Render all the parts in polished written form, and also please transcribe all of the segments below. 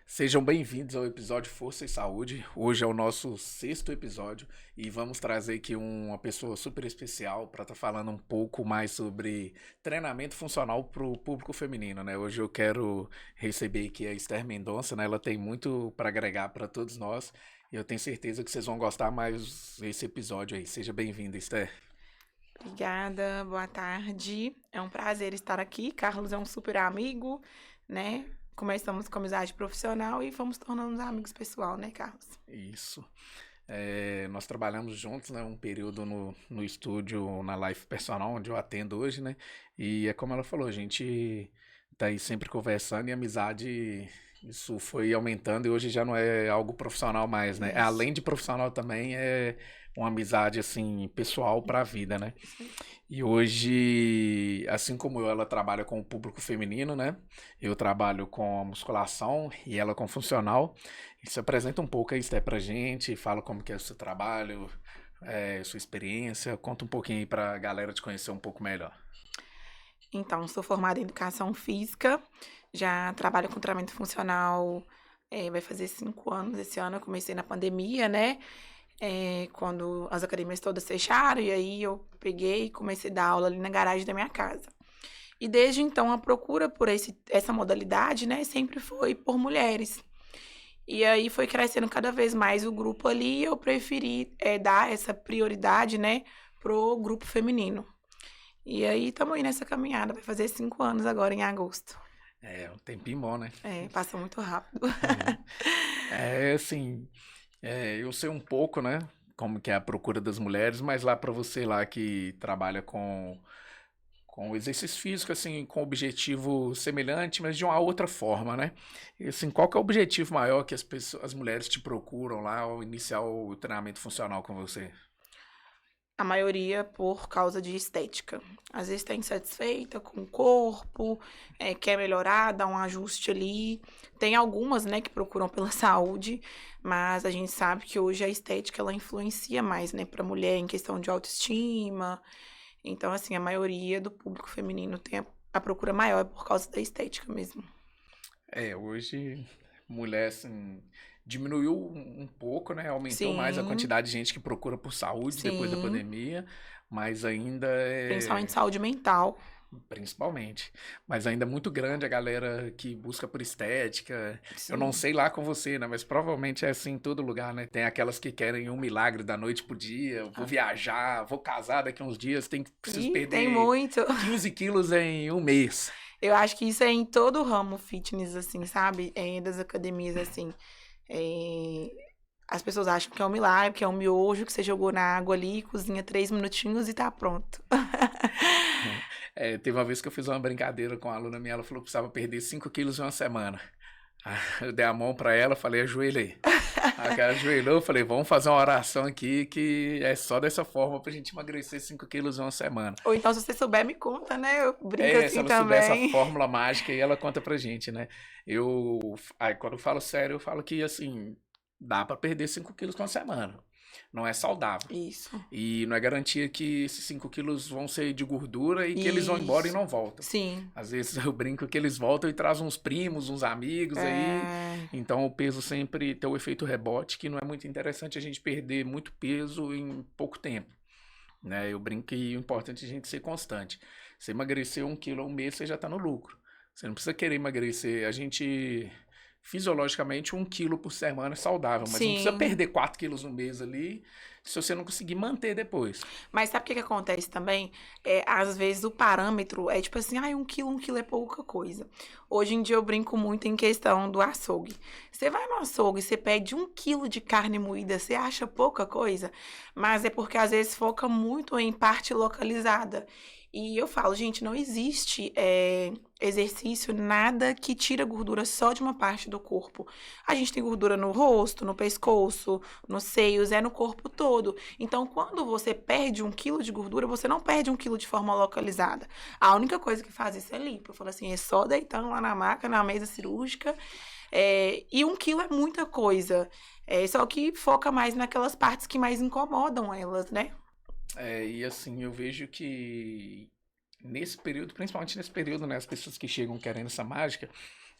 Sejam bem-vindos ao episódio Força e Saúde. Hoje é o nosso 6º episódio e vamos trazer aqui uma pessoa super especial para estar falando um pouco mais sobre treinamento funcional para o público feminino, né? Hoje eu quero receber aqui a Esther Mendonça, né? Ela tem muito para agregar para todos nós e eu tenho certeza que vocês vão gostar mais desse episódio aí. Seja bem-vinda, Esther. Obrigada, boa tarde. É um prazer estar aqui. Carlos é um super amigo, né? Começamos com amizade profissional e fomos tornando amigos pessoal, né, Carlos? Isso. Nós trabalhamos juntos, né, um período no estúdio, na Life Personal, onde eu atendo hoje, né? E é como ela falou, a gente tá aí sempre conversando e a amizade, isso foi aumentando e hoje já não é algo profissional mais, né? Isso. Além de profissional também é uma amizade, assim, pessoal para a vida, né? E hoje, assim como ela trabalha com o público feminino, né? Eu trabalho com a musculação e ela com funcional. E se apresenta um pouco aí, Esther, pra gente, fala como que é o seu trabalho, sua experiência, conta um pouquinho aí pra galera te conhecer um pouco melhor. Então, sou formada em Educação Física, já trabalho com treinamento funcional, vai fazer 5 anos. Esse ano eu comecei na pandemia, né? Quando as academias todas fecharam, e aí eu peguei e comecei a dar aula ali na garagem da minha casa. E desde então a procura por essa modalidade, né, sempre foi por mulheres. E aí foi crescendo cada vez mais o grupo ali e eu preferi dar essa prioridade, né, pro grupo feminino. E aí estamos aí nessa caminhada, vai fazer 5 anos agora em agosto. É um tempinho bom, né? Passa muito rápido. Assim, eu sei um pouco, né, como que é a procura das mulheres, mas lá para você lá que trabalha com exercício físico, assim, com objetivo semelhante, mas de uma outra forma, né? E, assim, qual que é o objetivo maior que as mulheres te procuram lá ao iniciar o treinamento funcional com você? A maioria por causa de estética. Às vezes está insatisfeita com o corpo, quer melhorar, dar um ajuste ali. Tem algumas, né, que procuram pela saúde, mas a gente sabe que hoje a estética ela influencia mais, né, para a mulher em questão de autoestima. Então, assim, a maioria do público feminino tem a procura maior por causa da estética mesmo. Hoje, mulher, assim, diminuiu um pouco, né? Aumentou mais a Sim, quantidade de gente que procura por saúde depois da sim. pandemia, mas ainda Principalmente saúde mental. Principalmente. Mas ainda é muito grande a galera que busca por estética. Sim. Eu não sei lá com você, né? Mas provavelmente é assim em todo lugar, né? Tem aquelas que querem um milagre da noite pro dia. Vou viajar, vou casar daqui a uns dias, preciso perder tem muito. 15 quilos em um mês. Eu acho que isso é em todo o ramo fitness, assim, sabe? Das academias, assim. As pessoas acham que é um milagre, que é um miojo que você jogou na água ali, cozinha 3 minutinhos e tá pronto. Teve uma vez que eu fiz uma brincadeira com uma aluna minha, ela falou que precisava perder 5 quilos em uma semana. Eu dei a mão pra ela, falei, ajoelha aí. Aí ela ajoelhou, eu falei, vamos fazer uma oração aqui que é só dessa forma pra gente emagrecer 5 quilos em uma semana. Ou então, se você souber, me conta, né? Eu brinco assim se ela também. souber essa fórmula mágica aí, ela conta pra gente, né? Quando eu falo sério, eu falo que, assim, dá pra perder 5 quilos em uma semana. Não é saudável. Isso. E não é garantia que esses 5 quilos vão ser de gordura e que eles vão embora e não voltam. Sim. Às vezes eu brinco que eles voltam e trazem uns primos, uns amigos aí. Então o peso sempre tem o efeito rebote, que não é muito interessante a gente perder muito peso em pouco tempo. Né? Eu brinco que o importante é a gente ser constante. Você emagrecer 1 quilo um mês, você já está no lucro. Você não precisa querer emagrecer. A gente... Fisiologicamente, 1 quilo por semana é saudável, mas não precisa perder 4 quilos no mês ali, se você não conseguir manter depois. Mas sabe o que acontece também? Às vezes o parâmetro é tipo assim, 1 quilo é pouca coisa. Hoje em dia eu brinco muito em questão do açougue. Você vai no açougue, você pede 1 quilo de carne moída, você acha pouca coisa? Mas é porque às vezes foca muito em parte localizada. E eu falo, gente, não existe exercício, nada que tira gordura só de uma parte do corpo. A gente tem gordura no rosto, no pescoço, nos seios, é no corpo todo. Então, quando você perde 1 quilo de gordura, você não perde 1 quilo de forma localizada. A única coisa que faz isso é lipo. Eu falo assim, é só deitando lá na maca, na mesa cirúrgica. E 1 quilo é muita coisa. Só que foca mais naquelas partes que mais incomodam elas, né? E assim, eu vejo que nesse período, principalmente nesse período, né, as pessoas que chegam querendo essa mágica,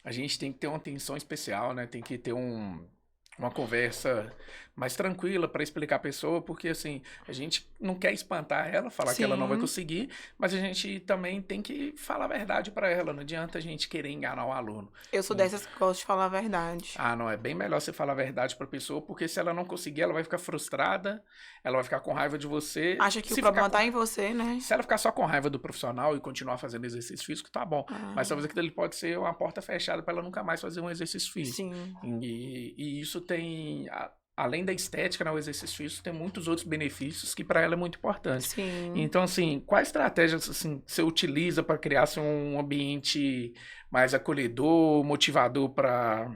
a gente tem que ter uma atenção especial, né? Tem que ter uma conversa mais tranquila para explicar a pessoa, porque assim, a gente não quer espantar ela, falar que ela não vai Sim. conseguir, mas a gente também tem que falar a verdade para ela, não adianta a gente querer enganar o aluno. Eu sou dessas que gosto de falar a verdade. Não, é bem melhor você falar a verdade para a pessoa, porque se ela não conseguir, ela vai ficar frustrada, ela vai ficar com raiva de você. Acha que o problema tá em você, né? Se ela ficar só com raiva do profissional e continuar fazendo exercício físico, tá bom. Mas talvez aquilo ali pode ser uma porta fechada para ela nunca mais fazer um exercício físico. Sim. E isso tem, além da estética, né, o exercício físico tem muitos outros benefícios que para ela é muito importante. Sim. Então, assim, quais estratégias assim, você utiliza para criar assim, um ambiente mais acolhedor, motivador para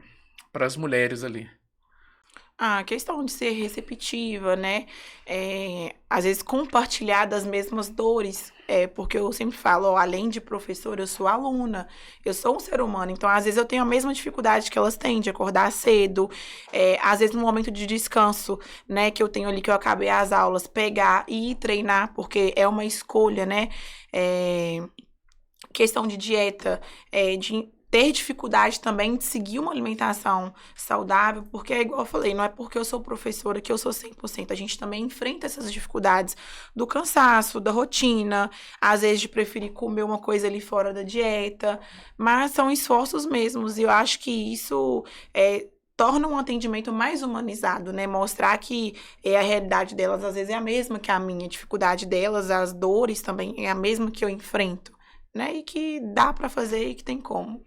as mulheres ali? A questão de ser receptiva, né? Às vezes compartilhar das mesmas dores, porque eu sempre falo, ó, além de professora, eu sou aluna, eu sou um ser humano, então às vezes eu tenho a mesma dificuldade que elas têm de acordar cedo, às vezes no momento de descanso, né, que eu tenho ali, que eu acabei as aulas, pegar e ir treinar, porque é uma escolha, né? Questão de dieta, de ter dificuldade também de seguir uma alimentação saudável, porque é igual eu falei, não é porque eu sou professora que eu sou 100%, a gente também enfrenta essas dificuldades do cansaço, da rotina, às vezes de preferir comer uma coisa ali fora da dieta, mas são esforços mesmos, e eu acho que isso torna um atendimento mais humanizado, né? Mostrar que a realidade delas às vezes é a mesma que a minha, a dificuldade delas, as dores também é a mesma que eu enfrento, né? E que dá para fazer e que tem como.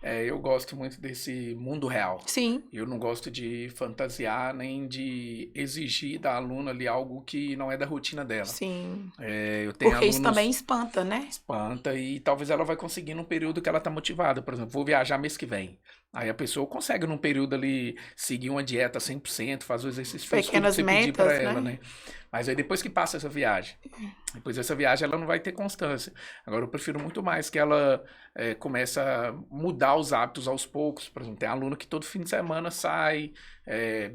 Eu gosto muito desse mundo real. Sim. Eu não gosto de fantasiar nem de exigir da aluna ali algo que não é da rotina dela. Sim. Eu tenho porque isso também espanta, né? Espanta e talvez ela vai conseguir num período que ela tá motivada. Por exemplo, vou viajar mês que vem. Aí a pessoa consegue num período ali seguir uma dieta 100%, fazer o exercício físico, tudo que Pequenas você pedir metas, pra ela, né? né? Mas aí depois que passa essa viagem, depois dessa viagem ela não vai ter constância. Agora eu prefiro muito mais que ela comece a mudar os hábitos aos poucos. Por exemplo, tem aluno que todo fim de semana sai,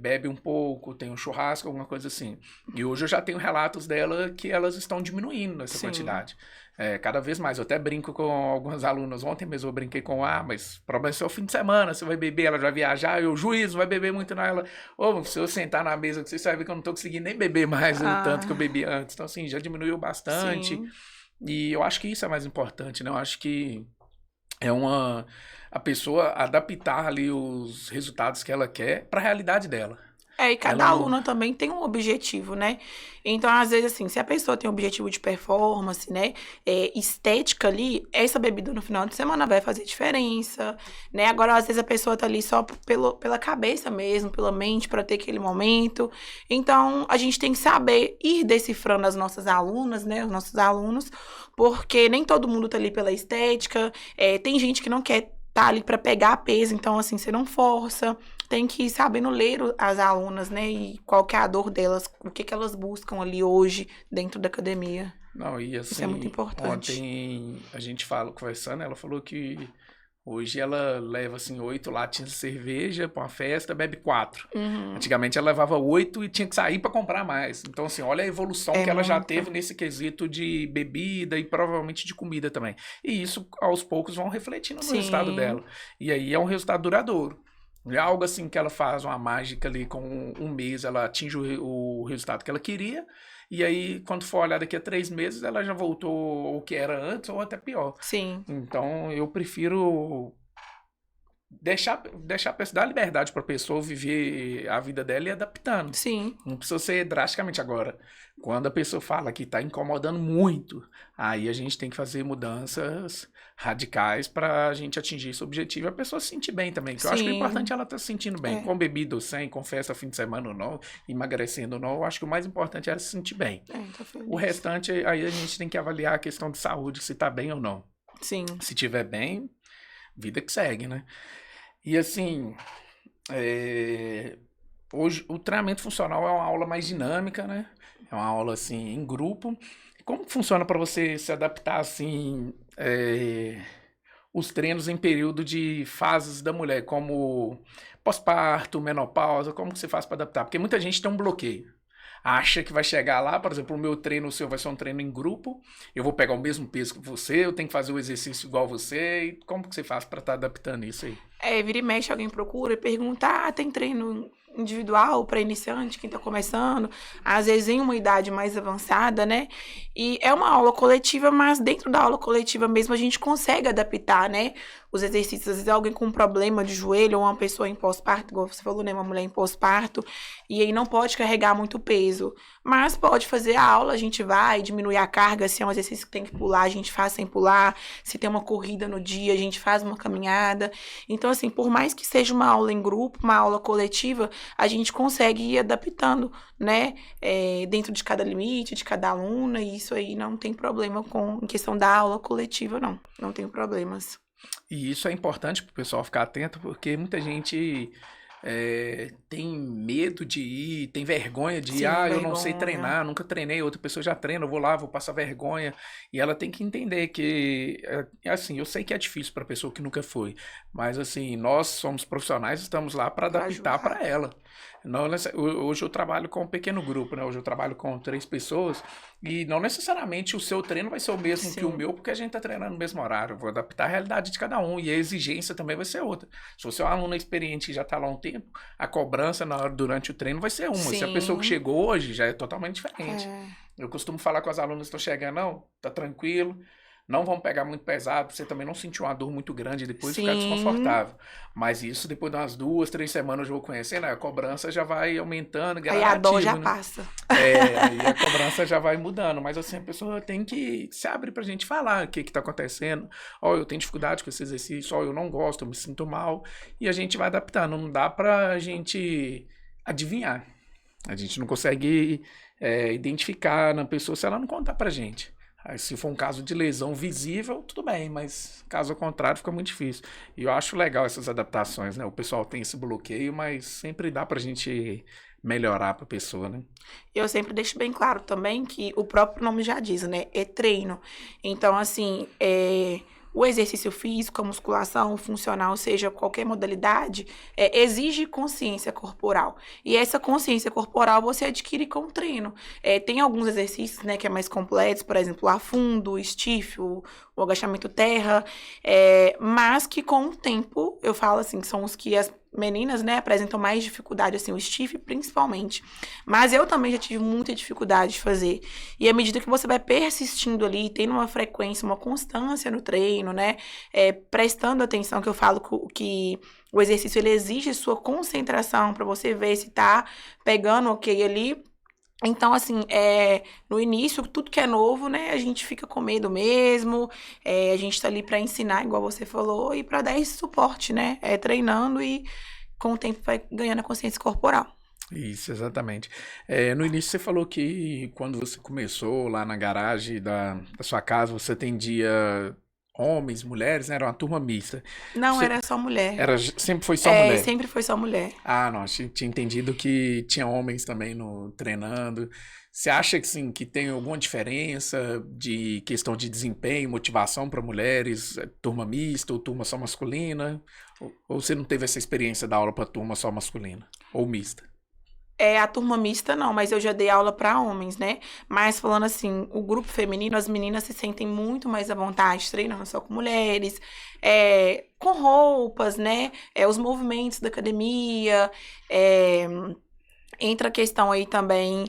bebe um pouco, tem um churrasco, alguma coisa assim. E hoje eu já tenho relatos dela que elas estão diminuindo nessa Sim. quantidade. Cada vez mais. Eu até brinco com algumas alunas. Ontem mesmo eu brinquei com mas o problema é só o fim de semana, você vai beber, ela vai viajar, o juiz não vai beber muito não. Ela, se eu sentar na mesa, você vai ver que eu não tô conseguindo nem beber mais o tanto que eu bebi antes. Então, assim, já diminuiu bastante. Sim. E eu acho que isso é mais importante, né? Eu acho que a pessoa adaptar ali os resultados que ela quer para a realidade dela. E cada aluna também tem um objetivo, né? Então, às vezes, assim, se a pessoa tem um objetivo de performance, né? Estética ali, essa bebida no final de semana vai fazer diferença, né? Agora, às vezes, a pessoa tá ali só pela cabeça mesmo, pela mente, para ter aquele momento. Então, a gente tem que saber ir decifrando as nossas alunas, né? Os nossos alunos, porque nem todo mundo tá ali pela estética. Tem gente que não quer tá ali para pegar peso, então, assim, você não força. Tem que ir sabendo ler as alunas, né? E qual que é a dor delas, o que elas buscam ali hoje dentro da academia. Não, e assim, isso é muito importante. Ontem a gente conversando, ela falou que hoje ela leva, assim, 8 latinhas de cerveja pra uma festa, bebe 4. Uhum. Antigamente ela levava 8 e tinha que sair para comprar mais. Então, assim, olha a evolução que ela já teve nesse quesito de bebida e provavelmente de comida também. E isso, aos poucos, vão refletindo no resultado dela. E aí é um resultado duradouro. É algo assim que ela faz uma mágica ali com um mês, ela atinge o resultado que ela queria, e aí quando for olhar daqui a 3 meses, ela já voltou ao que era antes ou até pior. Sim. Então eu prefiro dar liberdade para a pessoa viver a vida dela e adaptando. Sim. Não precisa ser drasticamente agora. Quando a pessoa fala que está incomodando muito, aí a gente tem que fazer mudanças radicais para a gente atingir esse objetivo e a pessoa se sentir bem também. Porque eu acho que o importante é ela estar se sentindo bem. Com bebida ou sem, com festa fim de semana ou não, emagrecendo ou não, eu acho que o mais importante é ela se sentir bem. O restante, aí a gente tem que avaliar a questão de saúde, se está bem ou não. Sim. Se tiver bem, vida que segue, né? E assim, hoje o treinamento funcional é uma aula mais dinâmica, né? É uma aula assim em grupo. Como funciona para você se adaptar assim os treinos em período de fases da mulher, como pós-parto, menopausa, como que você faz para adaptar? Porque muita gente tem um bloqueio. Acha que vai chegar lá, por exemplo, o meu treino, o seu vai ser um treino em grupo, eu vou pegar o mesmo peso que você, eu tenho que fazer o exercício igual você, e como que você faz para estar adaptando isso aí? Vira e mexe, alguém procura e pergunta, tem treino individual para iniciante, quem tá começando, às vezes em uma idade mais avançada, né? E é uma aula coletiva, mas dentro da aula coletiva mesmo a gente consegue adaptar, né? Os exercícios, às vezes alguém com um problema de joelho ou uma pessoa em pós-parto, igual você falou, né? Uma mulher em pós-parto, e aí não pode carregar muito peso, mas pode fazer a aula, a gente vai diminuir a carga, se é um exercício que tem que pular, a gente faz sem pular, se tem uma corrida no dia, a gente faz uma caminhada. Então, assim, por mais que seja uma aula em grupo, uma aula coletiva, a gente consegue ir adaptando, né? Dentro de cada limite, de cada aluna, e isso aí não tem problema em questão da aula coletiva, não tem problemas. E isso é importante para o pessoal ficar atento, porque muita gente tem medo de ir, tem vergonha de ir. Eu não sei treinar, nunca treinei, outra pessoa já treina, eu vou lá, vou passar vergonha. E ela tem que entender que, assim, eu sei que é difícil para a pessoa que nunca foi, mas assim, nós somos profissionais, estamos lá para adaptar para ela. Hoje eu trabalho com um pequeno grupo, né? Hoje eu trabalho com 3 pessoas e não necessariamente o seu treino vai ser o mesmo que o meu, porque a gente está treinando no mesmo horário. Eu vou adaptar a realidade de cada um e a exigência também vai ser outra. Se você é um aluno experiente que já está lá há um tempo, a cobrança durante o treino vai ser uma. Se a pessoa que chegou hoje já é totalmente diferente. Eu costumo falar com as alunas que estão chegando, não, tá tranquilo. Não vão pegar muito pesado, você também não sentir uma dor muito grande e depois ficar desconfortável. Mas isso, depois de umas 2, 3 semanas eu vou conhecendo, a cobrança já vai aumentando, aí a dor já passa. Aí a cobrança já vai mudando. Mas assim, a pessoa tem que se abrir pra gente falar o que tá acontecendo. Eu tenho dificuldade com esse exercício, eu não gosto, eu me sinto mal. E a gente vai adaptando. Não dá pra gente adivinhar. A gente não consegue identificar na pessoa se ela não contar pra gente. Se for um caso de lesão visível, tudo bem, mas caso contrário fica muito difícil. E eu acho legal essas adaptações, né? O pessoal tem esse bloqueio, mas sempre dá pra gente melhorar pra pessoa, né? Eu sempre deixo bem claro também que o próprio nome já diz, né? É treino. Então, assim, o exercício físico, a musculação, o funcional, seja qualquer modalidade, exige consciência corporal. E essa consciência corporal você adquire com o treino. Tem alguns exercícios, né, que é mais completos, por exemplo, o afundo, o stiff, o agachamento terra, mas que com o tempo, eu falo assim, que são os que as meninas, né, apresentam mais dificuldade, assim, o stiff principalmente. Mas eu também já tive muita dificuldade de fazer. E à medida que você vai persistindo ali, tendo uma frequência, uma constância no treino, né, prestando atenção, que eu falo que o exercício, ele exige sua concentração para você ver se tá pegando ok ali. Então, assim, no início, tudo que é novo, né, a gente fica com medo mesmo, a gente tá ali para ensinar, igual você falou, e para dar esse suporte, né, treinando e com o tempo vai ganhando a consciência corporal. Isso, exatamente. No início você falou que quando você começou lá na garagem da sua casa, você atendia homens, mulheres, né? Era uma turma mista. Não, era só mulher. Sempre foi só mulher? Sempre foi só mulher. Não, tinha entendido que tinha homens também treinando. Você acha que, sim, que tem alguma diferença de questão de desempenho, motivação para mulheres, turma mista ou turma só masculina? Ou você não teve essa experiência da aula para turma só masculina ou mista? A turma mista não, mas eu já dei aula para homens, né? Mas falando assim, o grupo feminino, as meninas se sentem muito mais à vontade treinando só com mulheres, com roupas, né? Os movimentos da academia, Entra a questão aí também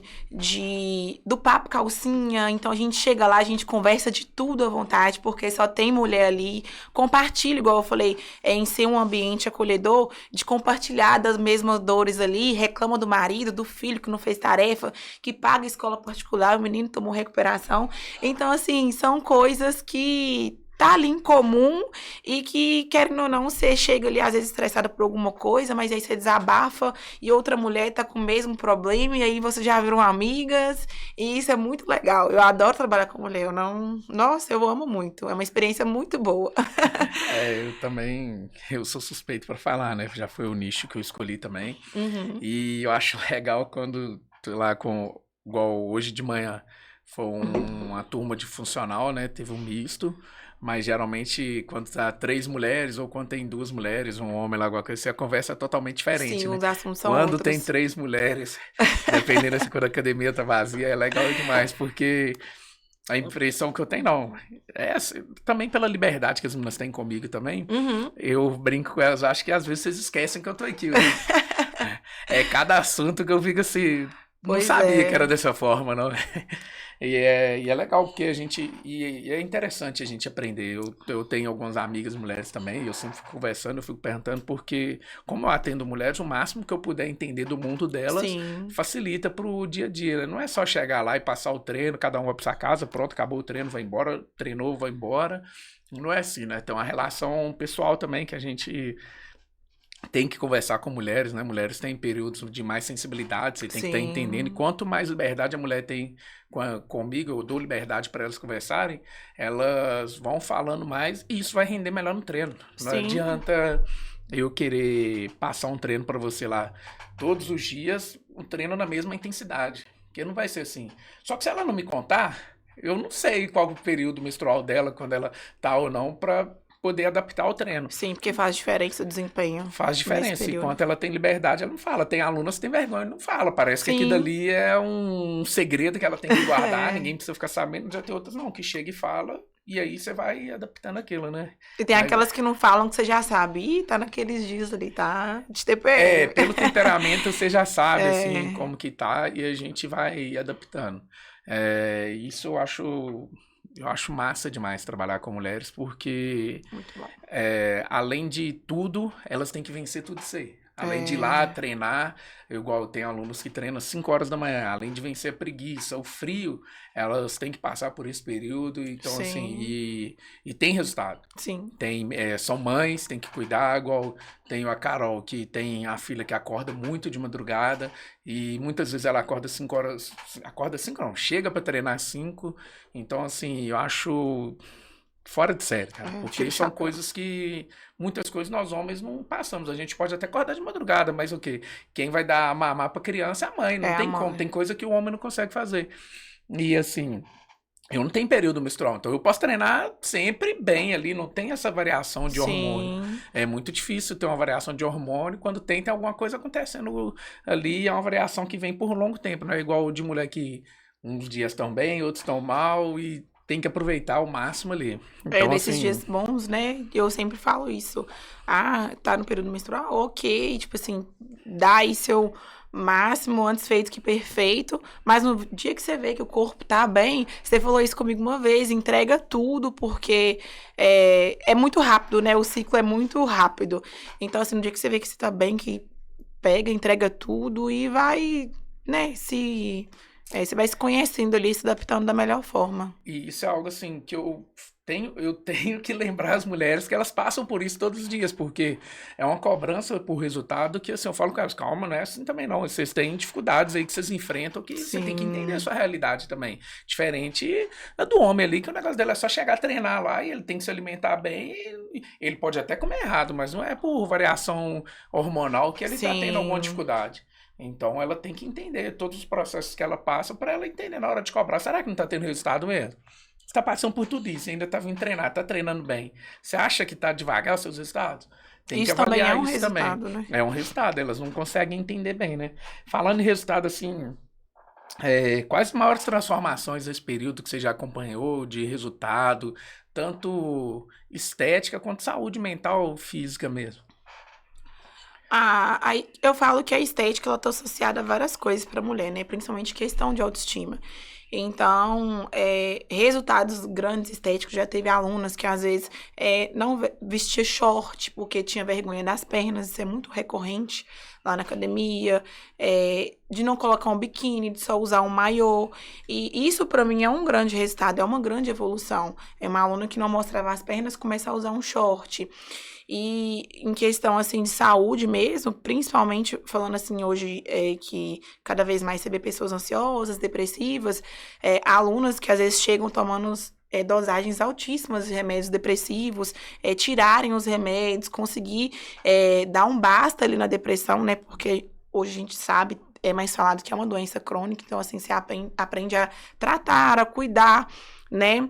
do papo calcinha. Então a gente chega lá, a gente conversa de tudo à vontade, porque só tem mulher ali. Compartilha, igual eu falei, em ser um ambiente acolhedor, de compartilhar das mesmas dores ali, reclama do marido, do filho que não fez tarefa, que paga escola particular, o menino tomou recuperação. Então, assim, são coisas que tá ali em comum e que, querendo ou não, você chega ali, às vezes, estressada por alguma coisa, mas aí você desabafa e outra mulher tá com o mesmo problema e aí vocês já viram amigas e isso é muito legal. Eu adoro trabalhar com mulher, eu não... Nossa, eu amo muito. É uma experiência muito boa. Eu também, eu sou suspeito para falar, né? Já foi o nicho que eu escolhi também. Uhum. E eu acho legal quando, sei lá, igual hoje de manhã, foi uma turma de funcional, né? Teve um misto. Mas geralmente, quando tá 3 mulheres ou quando tem 2 mulheres, um homem lá, alguma coisa, a conversa é totalmente diferente, Sim, né? os assuntos são Quando outros. tem 3 mulheres, dependendo se quando a academia tá vazia, é legal demais, porque a impressão que eu tenho, não, é assim, também pela liberdade que as meninas têm comigo também, Uhum. eu brinco com elas, acho que às vezes vocês esquecem que eu tô aqui, né? É cada assunto que eu fico assim, não Pois sabia que era é. dessa forma, não. E é legal porque a gente. E é interessante a gente aprender. Eu tenho algumas amigas mulheres também, e eu sempre fico conversando, eu fico perguntando, porque, como eu atendo mulheres, o máximo que eu puder entender do mundo delas Sim. facilita pro dia a dia, né? Não é só chegar lá e passar o treino, cada um vai pra sua casa, pronto, acabou o treino, vai embora, treinou, vai embora. Não é assim, né? Tem uma relação pessoal também que a gente tem que conversar com mulheres, né? Mulheres têm períodos de mais sensibilidade, você tem que estar entendendo. E Sim. quanto mais liberdade a mulher tem comigo, eu dou liberdade para elas conversarem, elas vão falando mais e isso vai render melhor no treino. Não Sim. adianta eu querer passar um treino para você lá todos os dias, um treino na mesma intensidade, porque não vai ser assim. Só que se ela não me contar, eu não sei qual o período menstrual dela, quando ela tá ou não, para poder adaptar o treino. Sim, porque faz diferença o desempenho Faz nesse diferença. período. Enquanto ela tem liberdade, ela não fala. Tem alunas que têm vergonha e não fala. Parece que aquilo Sim. ali é um segredo que ela tem que guardar, ninguém precisa ficar sabendo. Já tem outras não, que chega e fala, e aí você vai adaptando aquilo, né? E tem Mas aquelas que não falam que você já sabe. Ih, tá naqueles dias ali, tá de TPM. pelo temperamento você já sabe, assim, É, como que tá, e a gente vai adaptando. Isso eu acho massa demais trabalhar com mulheres, porque muito bom. além de tudo, elas têm que vencer tudo isso aí. Além de ir lá É, treinar, igual tem alunos que treinam 5 horas da manhã, além de vencer a preguiça, o frio, elas têm que passar por esse período, então assim, sim, e tem resultado. sim, São mães, tem que cuidar, igual tenho a Carol, que tem a filha que acorda muito de madrugada, e muitas vezes ela acorda 5 horas, acorda 5 não, chega para treinar 5, então assim, eu acho fora de série, cara. tiro Porque o são chapéu. coisas muitas coisas nós homens não passamos. A gente pode até acordar de madrugada, mas o quê? Quem vai dar mamar pra criança é a mãe. Não É a tem como. mãe. Tem coisa que o homem não consegue fazer. E assim, eu não tenho período menstrual, então eu posso treinar sempre bem ali, não tem essa variação de hormônio. Sim, É muito difícil ter uma variação de hormônio, quando tem alguma coisa acontecendo ali, é uma variação que vem por longo tempo, não é igual o de mulher que uns dias estão bem, outros estão mal e tem que aproveitar o máximo ali. Então, nesses assim, dias bons, né? Eu sempre falo isso. Ah, tá no período menstrual? Ok, tipo assim, dá aí seu máximo, antes feito que perfeito, mas no dia que você vê que o corpo tá bem, você falou isso comigo uma vez, entrega tudo, porque é muito rápido, né? O ciclo é muito rápido. Então, assim, no dia que você vê que você tá bem, que pega, entrega tudo e vai, né, você vai se conhecendo ali, se adaptando da melhor forma. e isso é algo assim que eu tenho que lembrar as mulheres que elas passam por isso todos os dias, porque é uma cobrança por resultado que assim, eu falo com elas, calma, não é assim também não. Vocês têm dificuldades aí que vocês enfrentam que você tem que entender a Sim, sua realidade também. Diferente da do homem ali, que o negócio dele é só chegar a treinar lá e ele tem que se alimentar bem. E ele pode até comer errado, mas não é por variação hormonal que ele está tendo alguma sim. dificuldade. Então ela tem que entender todos os processos que ela passa para ela entender na hora de cobrar. Será que não está tendo resultado mesmo? Você tá passando por tudo isso, ainda tá vindo treinar, tá treinando bem. Você acha que tá devagar os seus resultados? Tem que Isso também é avaliar um isso também. resultado, né? É um resultado, elas não conseguem entender bem, né? Falando em resultado, assim, quais as maiores transformações nesse período que você já acompanhou de resultado, tanto estética quanto saúde mental, física mesmo? Aí eu falo que a estética, ela tá associada a várias coisas pra mulher, né? Principalmente questão de autoestima. Então, resultados grandes estéticos, já teve alunas que às vezes não vestia short porque tinha vergonha das pernas, isso é muito recorrente lá na academia, de não colocar um biquíni, de só usar um maiô, e isso pra mim é um grande resultado, é uma grande evolução. É uma aluna que não mostrava as pernas, começa a usar um short. E em questão, assim, de saúde mesmo, principalmente falando, assim, hoje que cada vez mais você vê pessoas ansiosas, depressivas, alunas que às vezes chegam tomando dosagens altíssimas de remédios depressivos, tirarem os remédios, conseguir dar um basta ali na depressão, né? Porque hoje a gente sabe, é mais falado que é uma doença crônica, então, assim, você aprende a tratar, a cuidar, né?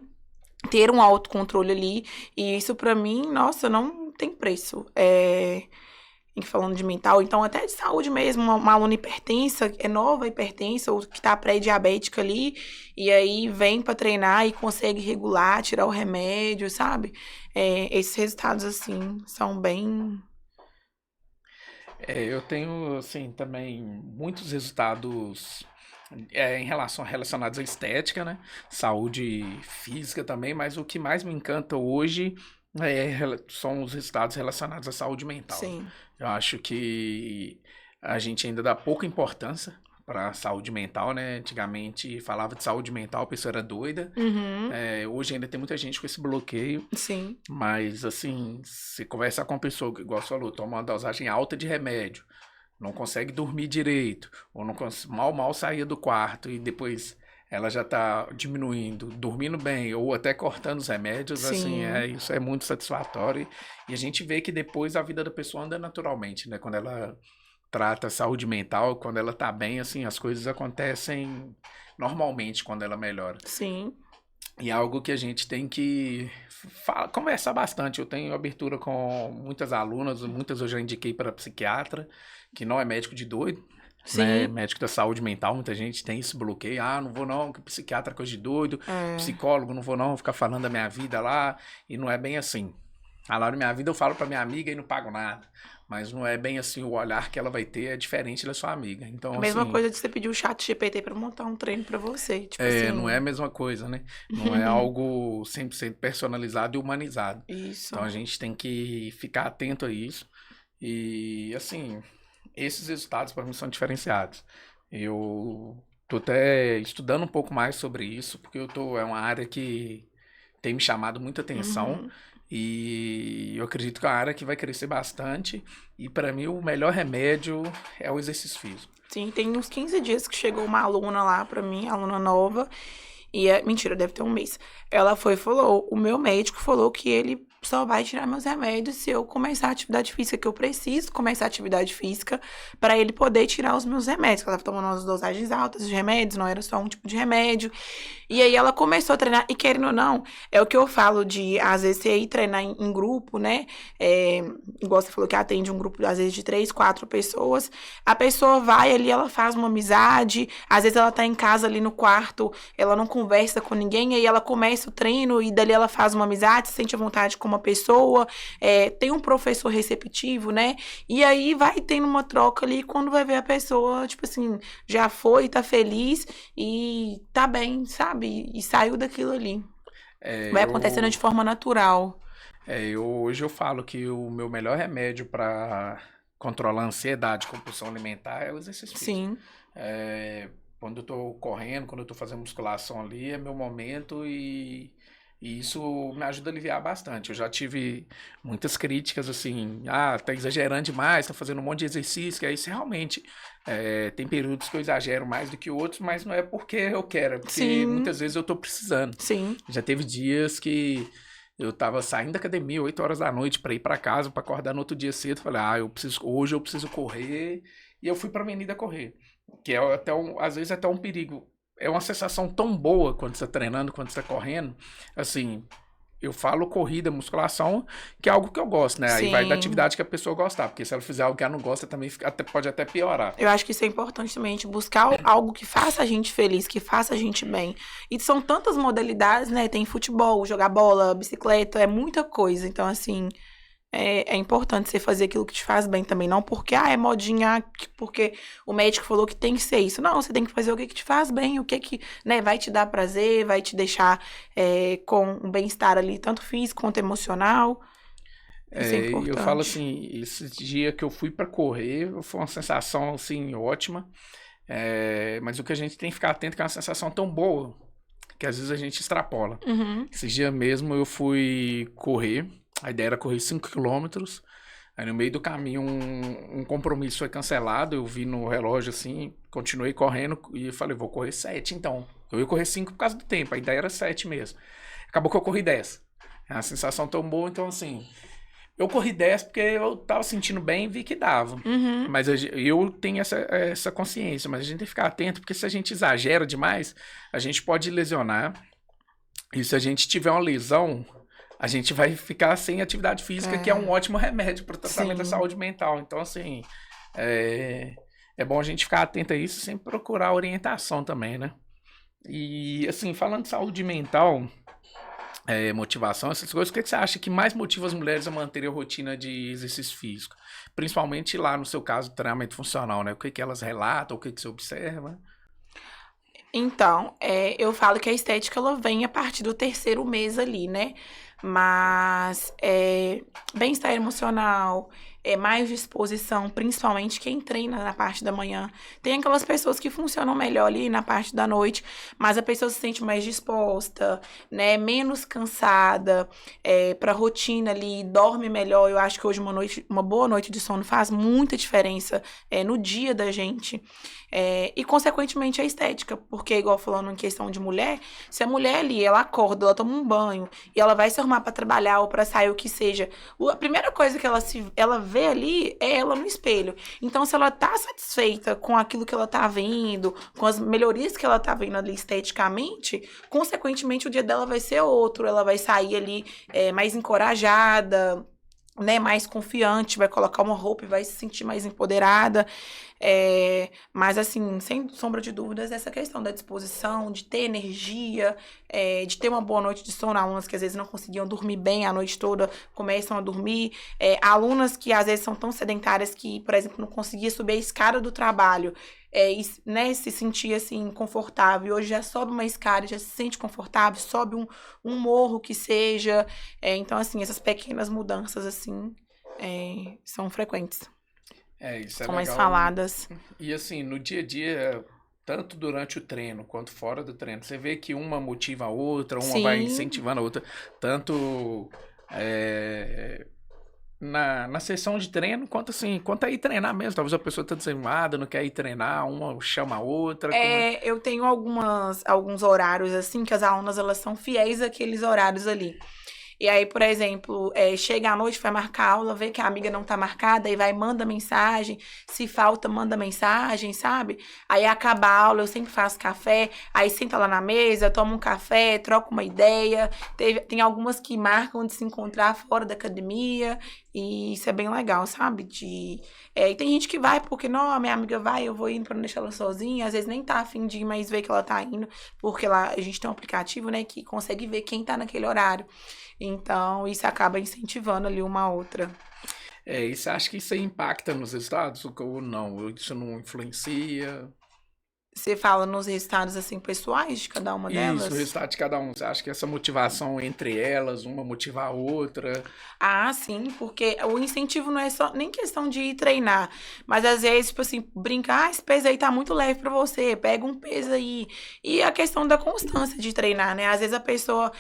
Ter um autocontrole ali, e isso pra mim, nossa, não tem preço. Falando de mental, então até de saúde mesmo, uma aluna hipertensa, nova hipertensa, ou que tá pré-diabética ali, e aí vem pra treinar e consegue regular, tirar o remédio, sabe? Esses resultados, assim, são bem... Eu tenho, assim, também muitos resultados relacionados à estética, né? Saúde física também, mas o que mais me encanta hoje são os resultados relacionados à saúde mental. Sim. Eu acho que a gente ainda dá pouca importância para a saúde mental, né? Antigamente falava de saúde mental, a pessoa era doida. Uhum. Hoje ainda tem muita gente com esse bloqueio. Sim. Mas, assim, se conversar com uma pessoa que, igual você falou, toma uma dosagem alta de remédio, não consegue dormir direito, ou não mal saía do quarto e depois ela já tá diminuindo, dormindo bem, ou até cortando os remédios, Sim. assim, isso é muito satisfatório. E a gente vê que depois a vida da pessoa anda naturalmente, né? Quando ela trata a saúde mental, quando ela tá bem, assim, as coisas acontecem normalmente quando ela melhora. Sim. E é algo que a gente tem que conversar bastante. Eu tenho abertura com muitas alunas, muitas eu já indiquei para psiquiatra, que não é médico de doido, né? Médico da saúde mental, muita gente tem esse bloqueio. Não vou não, que psiquiatra é coisa de doido, psicólogo, não vou não, vou ficar falando da minha vida lá, e não é bem assim. Lá na minha vida eu falo para minha amiga e não pago nada. Mas não é bem assim, o olhar que ela vai ter é diferente da sua amiga. Então, a mesma assim, coisa de você pedir o chat GPT para montar um treino para você. Tipo assim... não é a mesma coisa, né? Não é algo 100% personalizado e humanizado. Isso. Então a gente tem que ficar atento a isso. E, assim, esses resultados para mim são diferenciados. Eu tô até estudando um pouco mais sobre isso, porque é uma área que tem me chamado muita atenção. Uhum. E eu acredito que é uma área que vai crescer bastante. E para mim o melhor remédio é o exercício físico. Sim, tem uns 15 dias que chegou uma aluna lá pra mim, aluna nova. E mentira, deve ter um mês. Ela foi e falou, o meu médico falou que ele só vai tirar meus remédios se eu começar a atividade física, que eu preciso começar a atividade física para ele poder tirar os meus remédios. Ela estava tomando umas dosagens altas de remédios, não era só um tipo de remédio. E aí ela começou a treinar, e querendo ou não, é o que eu falo de, às vezes, você ir treinar em grupo, né? Igual você falou que atende um grupo, às vezes, de 3, 4 pessoas. A pessoa vai ali, ela faz uma amizade, às vezes ela tá em casa ali no quarto, ela não conversa com ninguém, aí ela começa o treino e dali ela faz uma amizade, se sente à vontade com uma pessoa, tem um professor receptivo, né? E aí vai tendo uma troca ali, quando vai ver a pessoa, tipo assim, já foi, tá feliz e tá bem, sabe? E saiu daquilo ali. Vai acontecendo de forma natural. Hoje eu falo que o meu melhor remédio para controlar a ansiedade e compulsão alimentar é o exercício físico. Sim. Quando eu tô correndo, quando eu tô fazendo musculação ali, é meu momento e isso me ajuda a aliviar bastante. Eu já tive muitas críticas assim, tá exagerando demais, tá fazendo um monte de exercício, que aí isso realmente tem períodos que eu exagero mais do que outros, mas não é porque eu quero, é porque muitas vezes eu tô precisando. Sim. Já teve dias que eu tava saindo da academia 8 horas da noite para ir para casa, para acordar no outro dia cedo, falei, hoje eu preciso correr, e eu fui pra avenida correr, que é até às vezes até um perigo. É uma sensação tão boa quando você tá treinando, quando você tá correndo. Assim, eu falo corrida, musculação, que é algo que eu gosto, né? Sim. Aí vai da atividade que a pessoa gostar, porque se ela fizer algo que ela não gosta, também pode até piorar. Eu acho que isso é importante também, a gente buscar algo que faça a gente feliz, que faça a gente bem. E são tantas modalidades, né? Tem futebol, jogar bola, bicicleta, é muita coisa. Então, assim, é importante você fazer aquilo que te faz bem também. Não porque, é modinha, porque o médico falou que tem que ser isso. Não, você tem que fazer o que te faz bem, o que né, vai te dar prazer, vai te deixar com um bem-estar ali, tanto físico quanto emocional. Isso é importante. Eu falo assim, esse dia que eu fui para correr, foi uma sensação, assim, ótima. Mas o que a gente tem que ficar atento é que é uma sensação tão boa, que às vezes a gente extrapola. Esse dia mesmo eu fui correr, a ideia era correr 5 quilômetros, aí no meio do caminho um compromisso foi cancelado, eu vi no relógio assim, continuei correndo e falei, vou correr 7 então. Eu ia correr 5 por causa do tempo, a ideia era 7 mesmo. Acabou que eu corri 10. É uma sensação tão boa, então assim... Eu corri 10 porque eu tava sentindo bem e vi que dava. Mas eu tenho essa consciência, mas a gente tem que ficar atento, porque se a gente exagera demais, a gente pode lesionar. E se a gente tiver uma lesão, a gente vai ficar sem atividade física, que é um ótimo remédio para o tratamento da saúde mental. Então, assim, é bom a gente ficar atento a isso, sempre procurar orientação também, né? E, assim, falando de saúde mental... motivação, essas coisas, o que você acha que mais motiva as mulheres a manterem a rotina de exercício físico? Principalmente lá no seu caso, treinamento funcional, né? O que elas relatam, o que você observa? Então, eu falo que a estética ela vem a partir do 3º mês ali, né? Mas bem-estar emocional, mais disposição, principalmente quem treina na parte da manhã. Tem aquelas pessoas que funcionam melhor ali na parte da noite, mas a pessoa se sente mais disposta, né? Menos cansada, pra rotina ali, dorme melhor. Eu acho que hoje uma boa noite de sono faz muita diferença no dia da gente. E, consequentemente, a estética, porque, igual falando em questão de mulher, se a mulher ali, ela acorda, ela toma um banho, e ela vai se arrumar pra trabalhar ou pra sair, o que seja, a primeira coisa que ela vê ali é ela no espelho. Então, se ela tá satisfeita com aquilo que ela tá vendo, com as melhorias que ela tá vendo ali esteticamente, consequentemente, o dia dela vai ser outro, ela vai sair ali mais encorajada, né, mais confiante, vai colocar uma roupa e vai se sentir mais empoderada. Mas assim, sem sombra de dúvidas, essa questão da disposição, de ter energia, de ter uma boa noite de sono. Alunas que às vezes não conseguiam dormir bem a noite toda, começam a dormir. Alunas que às vezes são tão sedentárias que, por exemplo, não conseguia subir a escada do trabalho, né, se sentir assim confortável. Hoje já sobe uma escada, já se sente confortável, sobe um morro que seja. Então, assim, essas pequenas mudanças assim são frequentes. Isso são legal. Mais faladas. E assim, no dia a dia, tanto durante o treino quanto fora do treino, você vê que uma motiva a outra, uma vai incentivando a outra, tanto na sessão de treino, quanto a ir treinar mesmo. Talvez a pessoa tá desanimada, não quer ir treinar, uma chama a outra. Eu tenho alguns horários, assim, que as alunas, elas são fiéis àqueles horários ali. E aí, por exemplo, chega à noite, vai marcar a aula, vê que a amiga não tá marcada, aí vai, manda mensagem, se falta, manda mensagem, sabe? Aí acaba a aula, eu sempre faço café, aí senta lá na mesa, toma um café, troca uma ideia. Tem algumas que marcam de se encontrar fora da academia, e isso é bem legal, sabe? E tem gente que vai porque, não, a minha amiga vai, eu vou indo pra não deixar ela sozinha, às vezes nem tá afim de ir, mas vê que ela tá indo, porque lá a gente tem um aplicativo, né, que consegue ver quem tá naquele horário. Então, isso acaba incentivando ali uma outra. E você acha que isso aí impacta nos resultados ou não? Isso não influencia? Você fala nos resultados, assim, pessoais de cada uma delas? Isso, o resultado de cada um. Você acha que essa motivação entre elas, uma motivar a outra? Ah, sim, porque o incentivo não é só nem questão de ir treinar, mas às vezes, tipo assim, brincar, esse peso aí tá muito leve pra você, pega um peso aí. E a questão da constância de treinar, né? Às vezes a pessoa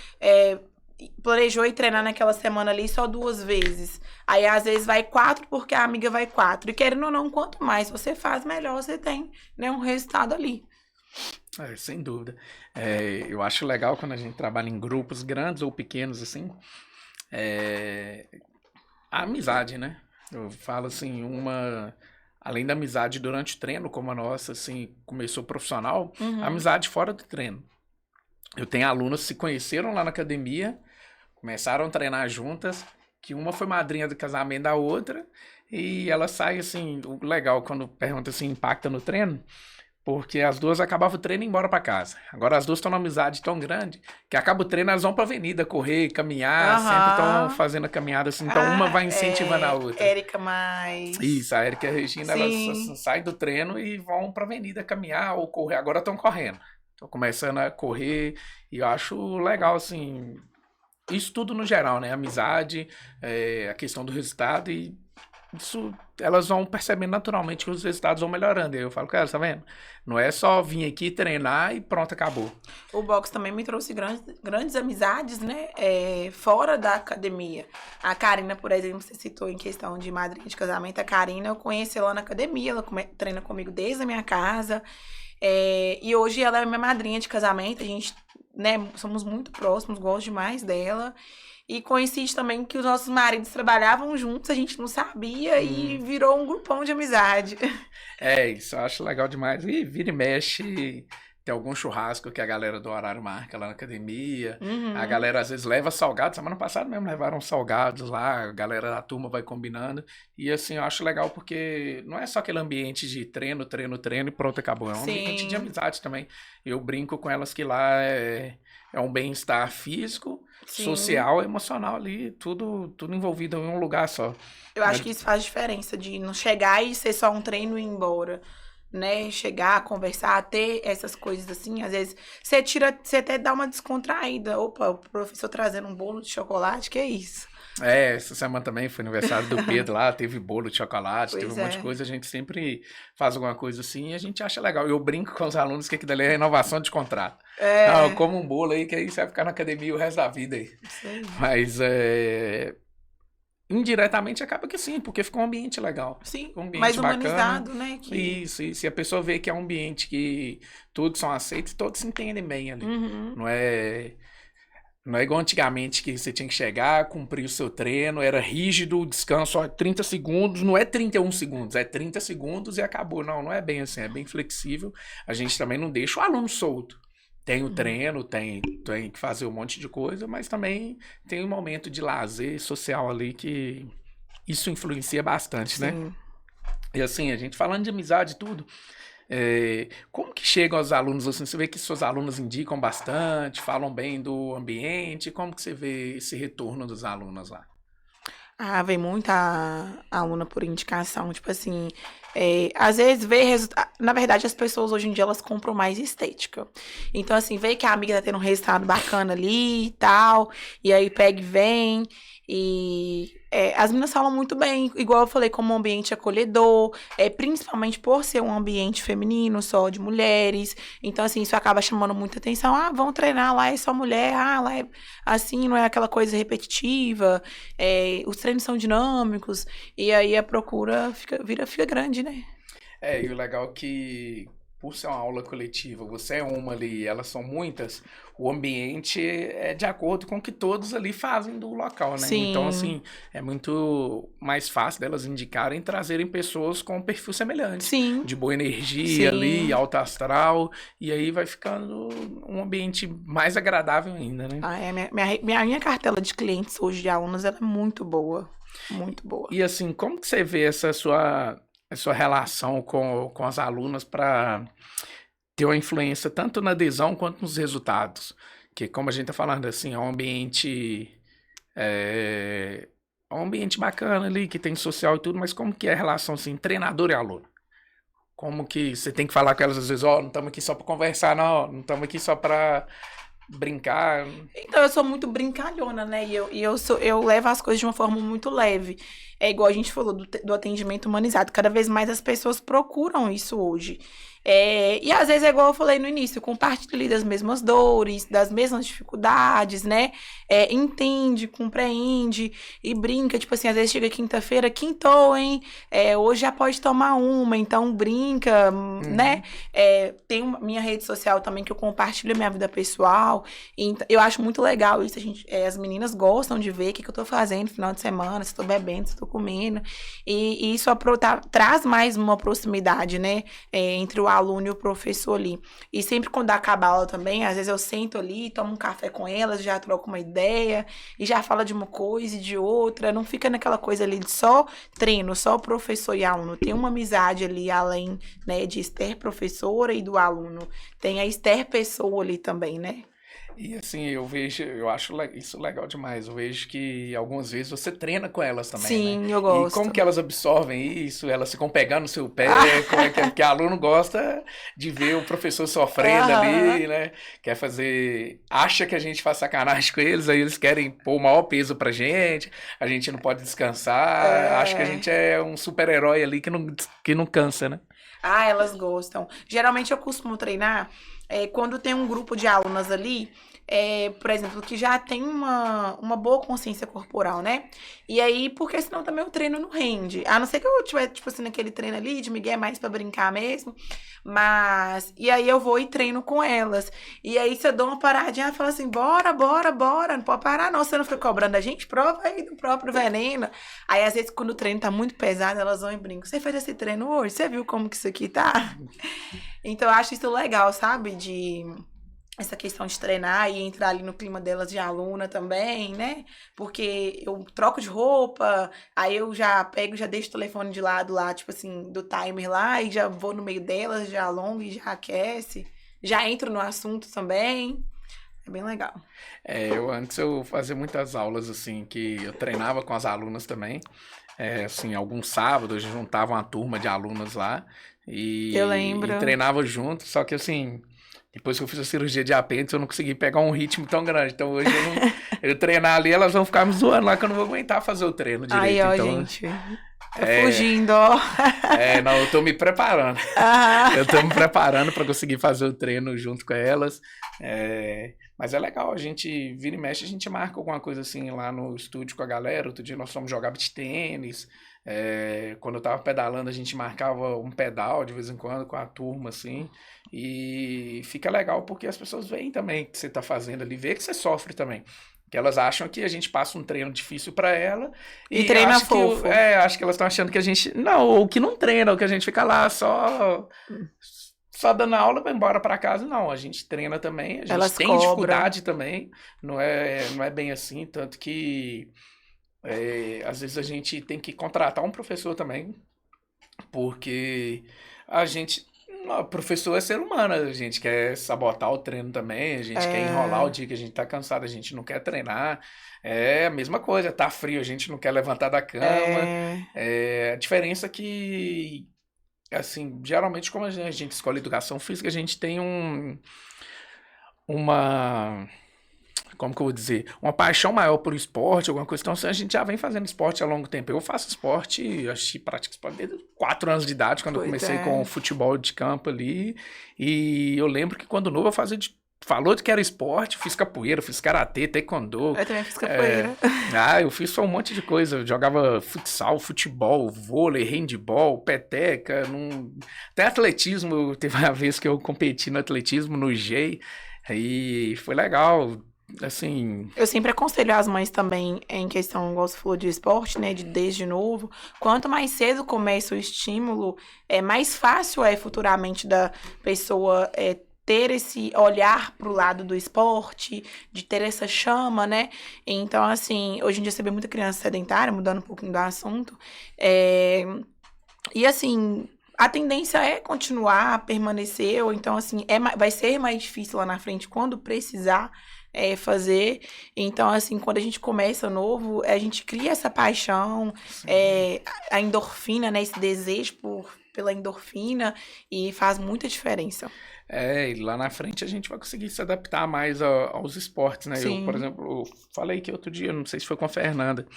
planejou ir treinar naquela semana ali só 2 vezes. Aí, às vezes, vai 4 porque a amiga vai 4. E querendo ou não, quanto mais você faz, melhor você tem, né, um resultado ali. Sem dúvida. Eu acho legal quando a gente trabalha em grupos grandes ou pequenos, assim, a amizade, né? Eu falo assim, além da amizade durante o treino, como a nossa, assim, começou profissional, a amizade fora do treino. Eu tenho alunas que se conheceram lá na academia, começaram a treinar juntas, que uma foi madrinha do casamento da outra, e ela sai assim, o legal quando pergunta se impacta no treino, Porque as duas acabavam o treino e iam embora pra casa. Agora as duas estão numa amizade tão grande que acaba o treino, elas vão pra avenida correr, caminhar, sempre estão fazendo a caminhada assim. Então uma vai incentivando a outra. Érica mais... Isso, a Érica e a Regina, elas saem do treino e vão pra avenida caminhar ou correr. Agora estão correndo. Estão começando a correr e eu acho legal, assim, isso tudo no geral, né? Amizade, a questão do resultado e isso, elas vão percebendo naturalmente que os resultados vão melhorando. E eu falo, cara, tá vendo? Não é só vir aqui treinar e pronto, acabou. O boxe também me trouxe grandes amizades, né? Fora da academia. A Karina, por exemplo, você citou em questão de madrinha de casamento. A Karina, eu conheci ela na academia, ela treina comigo desde a minha casa. E hoje ela é minha madrinha de casamento. A gente, né, somos muito próximos, gosto demais dela. E coincide também que os nossos maridos trabalhavam juntos, a gente não sabia e virou um grupão de amizade. Isso eu acho legal demais. E vira e mexe, tem algum churrasco que a galera do horário marca lá na academia. A galera às vezes leva salgados. Semana passada mesmo levaram salgados lá, a galera da turma vai combinando. E assim, eu acho legal porque não é só aquele ambiente de treino e pronto, acabou. É um ambiente de amizade também. Eu brinco com elas que lá é um bem-estar físico, social, emocional ali, tudo envolvido em um lugar só. Eu acho que isso faz diferença, de não chegar e ser só um treino e ir embora, né? Chegar, conversar, ter essas coisas assim, às vezes você até dá uma descontraída. Opa, o professor trazendo um bolo de chocolate, que é isso? Essa semana também foi aniversário do Pedro lá, teve bolo de chocolate, teve um monte de coisa, a gente sempre faz alguma coisa assim e a gente acha legal. Eu brinco com os alunos que aquilo ali é renovação de contrato. Não, como um bolo aí, que aí você vai ficar na academia o resto da vida aí. Sim. Mas indiretamente acaba que sim, porque fica um ambiente legal. Sim, um ambiente mais bacana. Humanizado, né? Isso. E a pessoa vê que é um ambiente que todos são aceitos, todos se entendem bem ali. Não é igual antigamente que você tinha que chegar, cumprir o seu treino, era rígido, descanso 30 segundos, não é 31 segundos, é 30 segundos e acabou. Não é bem assim, é bem flexível. A gente também não deixa o aluno solto. Tem o treino, tem que fazer um monte de coisa, mas também tem um momento de lazer social ali que isso influencia bastante, né? E assim, a gente falando de amizade e tudo... como que chegam os alunos assim? Você vê que seus alunos indicam bastante, falam bem do ambiente, como que você vê esse retorno dos alunos lá? Vem muita aluna por indicação, tipo assim, às vezes vê resultado. Na verdade, as pessoas hoje em dia elas compram mais estética. Então, assim, vê que a amiga tá tendo um resultado bacana ali e tal, e aí pega e vem. E as meninas falam muito bem, igual eu falei, como um ambiente acolhedor, principalmente por ser um ambiente feminino, só de mulheres. Então, assim, isso acaba chamando muita atenção. Vão treinar, lá é só mulher, lá é assim, não é aquela coisa repetitiva. Os treinos são dinâmicos, e aí a procura fica grande, né? E o legal é que, por ser uma aula coletiva, você é uma ali, elas são muitas, o ambiente é de acordo com o que todos ali fazem do local, né? Sim. Então, assim, é muito mais fácil delas indicarem, trazerem pessoas com um perfil semelhante. Sim. De boa energia ali, alto astral, e aí vai ficando um ambiente mais agradável ainda, né? Minha cartela de clientes hoje, de alunos, ela é muito boa. Muito boa. E assim, como que você vê essa sua relação com as alunas para ter uma influência tanto na adesão quanto nos resultados? Que, como a gente está falando, assim, é um ambiente bacana ali, que tem social e tudo, mas como que é a relação, assim, treinador e aluno? Como que você tem que falar com elas às vezes, não estamos aqui só para conversar, não estamos aqui só para brincar. Então, eu sou muito brincalhona, né? E eu levo as coisas de uma forma muito leve. É igual a gente falou do atendimento humanizado. Cada vez mais as pessoas procuram isso hoje. E às vezes é igual eu falei no início, compartilha das mesmas dores, das mesmas dificuldades, né? Entende, compreende e brinca. Tipo assim, às vezes chega quinta-feira, quintou, hein? Hoje já pode tomar uma, então brinca, né? Tem minha rede social também que eu compartilho a minha vida pessoal. tal. E eu acho muito legal isso. As meninas gostam de ver o que eu tô fazendo no final de semana, se tô bebendo, se tô comendo. E isso traz mais uma proximidade, né? Entre o aluno e o professor ali. E sempre quando acaba a aula também, às vezes eu sento ali, tomo um café com elas, já troco uma ideia, e já fala de uma coisa e de outra. Não fica naquela coisa ali de só treino, só professor e aluno. Tem uma amizade ali, além, né, de Esther professora e do aluno. Tem a Esther pessoa ali também, né? E assim, eu acho isso legal demais. Eu vejo que algumas vezes você treina com elas também, né? Sim, eu E gosto. como que elas absorvem isso? Elas ficam pegando no seu pé, como é que é? Porque aluno gosta de ver o professor sofrendo ali, né? Quer fazer. Acha que a gente faz sacanagem com eles, aí eles querem pôr o maior peso pra gente, a gente não pode descansar. Acho que a gente é um super-herói ali que não cansa, né? Elas gostam. Geralmente eu costumo treinar quando tem um grupo de alunas ali, por exemplo, que já tem uma boa consciência corporal, né? E aí, porque senão também o treino não rende. A não ser que eu tiver, tipo assim, naquele treino ali de Miguel mais pra brincar mesmo. Mas, e aí eu vou e treino com elas. E aí, se eu dou uma paradinha, ela fala assim, bora, bora, bora. Não pode parar não, você não fica cobrando a gente, prova aí do próprio veneno. Aí, às vezes, quando o treino tá muito pesado, elas vão e brincam. Você fez esse treino hoje? Você viu como que isso aqui tá? Então, eu acho isso legal, sabe? Essa questão de treinar e entrar ali no clima delas de aluna também, né? Porque eu troco de roupa, aí eu já pego, já deixo o telefone de lado lá, tipo assim, do timer lá, e já vou no meio delas, já alongo e já aquece. Já entro no assunto também. É bem legal. Antes eu fazia muitas aulas, assim, que eu treinava com as alunas também. Assim, alguns sábados eu juntava uma turma de alunas lá Eu lembro. e treinava junto, só que assim, depois que eu fiz a cirurgia de apêndice, eu não consegui pegar um ritmo tão grande. Então hoje eu treinar ali, elas vão ficar me zoando lá que eu não vou aguentar fazer o treino direito. Aí, ó, então, gente. Tá fugindo, ó. Não, eu tô me preparando. Eu tô me preparando para conseguir fazer o treino junto com elas. Mas é legal, a gente vira e mexe, a gente marca alguma coisa assim lá no estúdio com a galera. Outro dia nós fomos jogar beach tênis. Quando eu tava pedalando, a gente marcava um pedal de vez em quando com a turma, assim. E fica legal porque as pessoas veem também o que você tá fazendo ali, vê que você sofre também. Que elas acham que a gente passa um treino difícil para ela. E treina acho fofo. acho que elas estão achando que a gente. Não, ou que não treina, ou que a gente fica lá só dando aula para ir embora para casa. Não, a gente treina também, a gente Elas tem cobram. dificuldade também. Não é bem assim, tanto que às vezes a gente tem que contratar um professor também, porque a gente. O professor é ser humano, a gente quer sabotar o treino também, a gente quer enrolar o dia que a gente tá cansado, a gente não quer treinar. É a mesma coisa, tá frio, a gente não quer levantar da cama. A diferença é que, assim, geralmente como a gente escolhe educação física, a gente tem uma... Como que eu vou dizer? Uma paixão maior por esporte, alguma coisa. Então, a gente já vem fazendo esporte há longo tempo. Eu faço esporte, acho que pratico esporte desde 4 anos de idade, quando eu comecei com o futebol de campo ali. E eu lembro que quando novo eu fazia falou que era esporte, fiz capoeira, fiz karatê, taekwondo. Eu também fiz capoeira. Eu fiz só um monte de coisa. Eu jogava futsal, futebol, vôlei, handball, peteca, até atletismo. Teve uma vez que eu competi no atletismo, no GEI, e foi legal. Assim... Eu sempre aconselho as mães também em questão, igual você falou de esporte, né, desde novo. Quanto mais cedo começa o estímulo, mais fácil futuramente da pessoa ter esse olhar pro lado do esporte, de ter essa chama, né? Então, assim, hoje em dia você vê muita criança sedentária, mudando um pouquinho do assunto. E, assim, a tendência é continuar, permanecer, ou então, assim, vai ser mais difícil lá na frente quando precisar fazer. Então, assim, quando a gente começa novo, a gente cria essa paixão, a endorfina, né? Esse desejo pela endorfina, e faz muita diferença. E lá na frente a gente vai conseguir se adaptar mais aos esportes, né? Sim. Eu, por exemplo, falei que outro dia, não sei se foi com a Fernanda,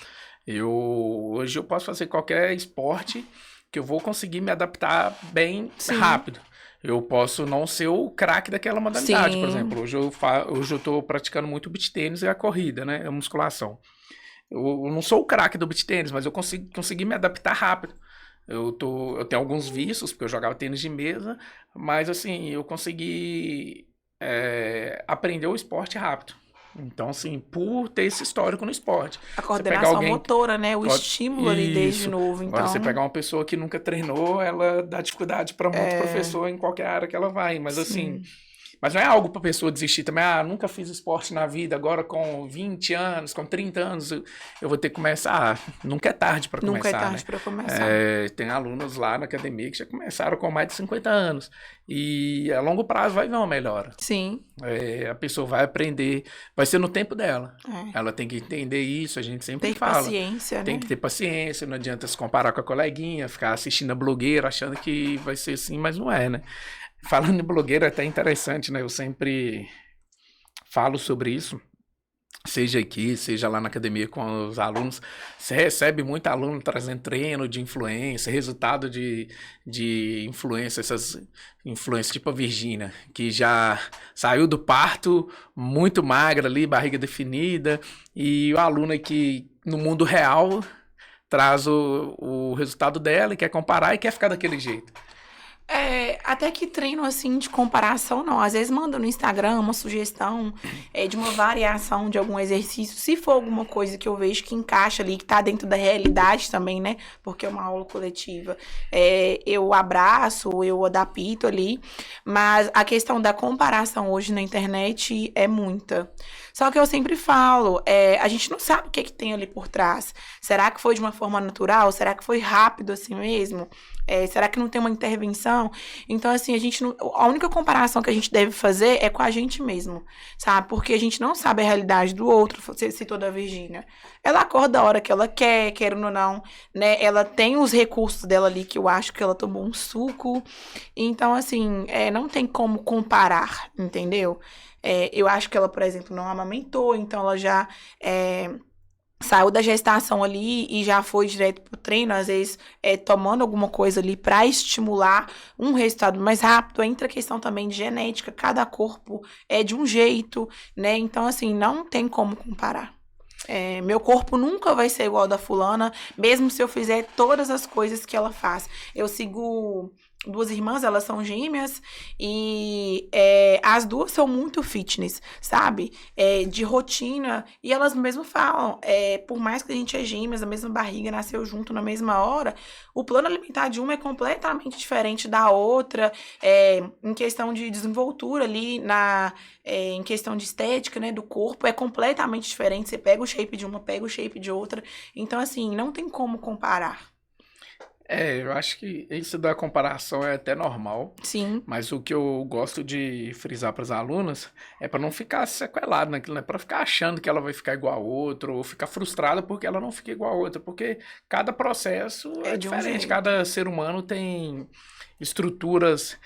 hoje eu posso fazer qualquer esporte que eu vou conseguir me adaptar bem rápido. Eu posso não ser o craque daquela modalidade, por exemplo. Hoje eu tô praticando muito beach tênis e a corrida, né? A musculação. Eu não sou o craque do beach tênis, mas eu consegui me adaptar rápido. Eu tenho alguns vícios, porque eu jogava tênis de mesa, mas assim, eu consegui aprender o esporte rápido. Então, assim, por ter esse histórico no esporte. A coordenação motora, né? O estímulo ali desde novo. Então... Agora, você pegar uma pessoa que nunca treinou, ela dá dificuldade para muito professor em qualquer área que ela vai. Mas, assim... Mas não é algo para a pessoa desistir também. Nunca fiz esporte na vida, agora com 20 anos, com 30 anos, eu vou ter que começar. Nunca é tarde para começar. Nunca é tarde, né? Para começar. Tem alunos lá na academia que já começaram com mais de 50 anos. E a longo prazo vai ver uma melhora. Sim. A pessoa vai aprender, vai ser no tempo dela. Ela tem que entender isso, a gente sempre fala. Tem paciência, né? Tem que ter paciência, não adianta se comparar com a coleguinha, ficar assistindo a blogueira, achando que vai ser assim, mas não é, né? Falando em blogueira, é até interessante, né? Eu sempre falo sobre isso, seja aqui, seja lá na academia com os alunos. Você recebe muito aluno trazendo treino de influência, resultado de influência, essas influências tipo a Virgínia, que já saiu do parto muito magra ali, barriga definida, e o aluno aqui no mundo real traz o resultado dela e quer comparar e quer ficar daquele jeito. Até que treino, assim, de comparação, não. Às vezes manda no Instagram uma sugestão de uma variação de algum exercício. Se for alguma coisa que eu vejo que encaixa ali, que tá dentro da realidade também, né? Porque é uma aula coletiva. Eu abraço, eu adapto ali. Mas a questão da comparação hoje na internet é muita. Só que eu sempre falo, a gente não sabe o que tem ali por trás. Será que foi de uma forma natural? Será que foi rápido assim mesmo? Será que não tem uma intervenção? Então, assim, a única comparação que a gente deve fazer é com a gente mesmo, sabe? Porque a gente não sabe a realidade do outro. Você citou da Virgínia. Ela acorda a hora que ela quer, querendo ou não, né? Ela tem os recursos dela ali, que eu acho que ela tomou um suco. Então, assim, não tem como comparar, entendeu? Eu acho que ela, por exemplo, não amamentou, então ela já saiu da gestação ali e já foi direto pro treino, às vezes tomando alguma coisa ali para estimular um resultado mais rápido. Entra a questão também de genética, cada corpo é de um jeito, né? Então, assim, não tem como comparar. Meu corpo nunca vai ser igual ao da fulana, mesmo se eu fizer todas as coisas que ela faz. Eu sigo 2 irmãs, elas são gêmeas, e as 2 são muito fitness, sabe? De rotina, e elas mesmo falam, por mais que a gente é gêmeas, a mesma barriga, nasceu junto na mesma hora, o plano alimentar de uma é completamente diferente da outra, em questão de desenvoltura ali, em questão de estética, né, do corpo, é completamente diferente. Você pega o shape de uma, pega o shape de outra, então, assim, não tem como comparar. Eu acho que isso da comparação é até normal. Sim. Mas o que eu gosto de frisar para as alunas é para não ficar sequelado naquilo, né? Para ficar achando que ela vai ficar igual a outro, ou ficar frustrada porque ela não fica igual a outra, porque cada processo é diferente, cada ser humano tem estruturas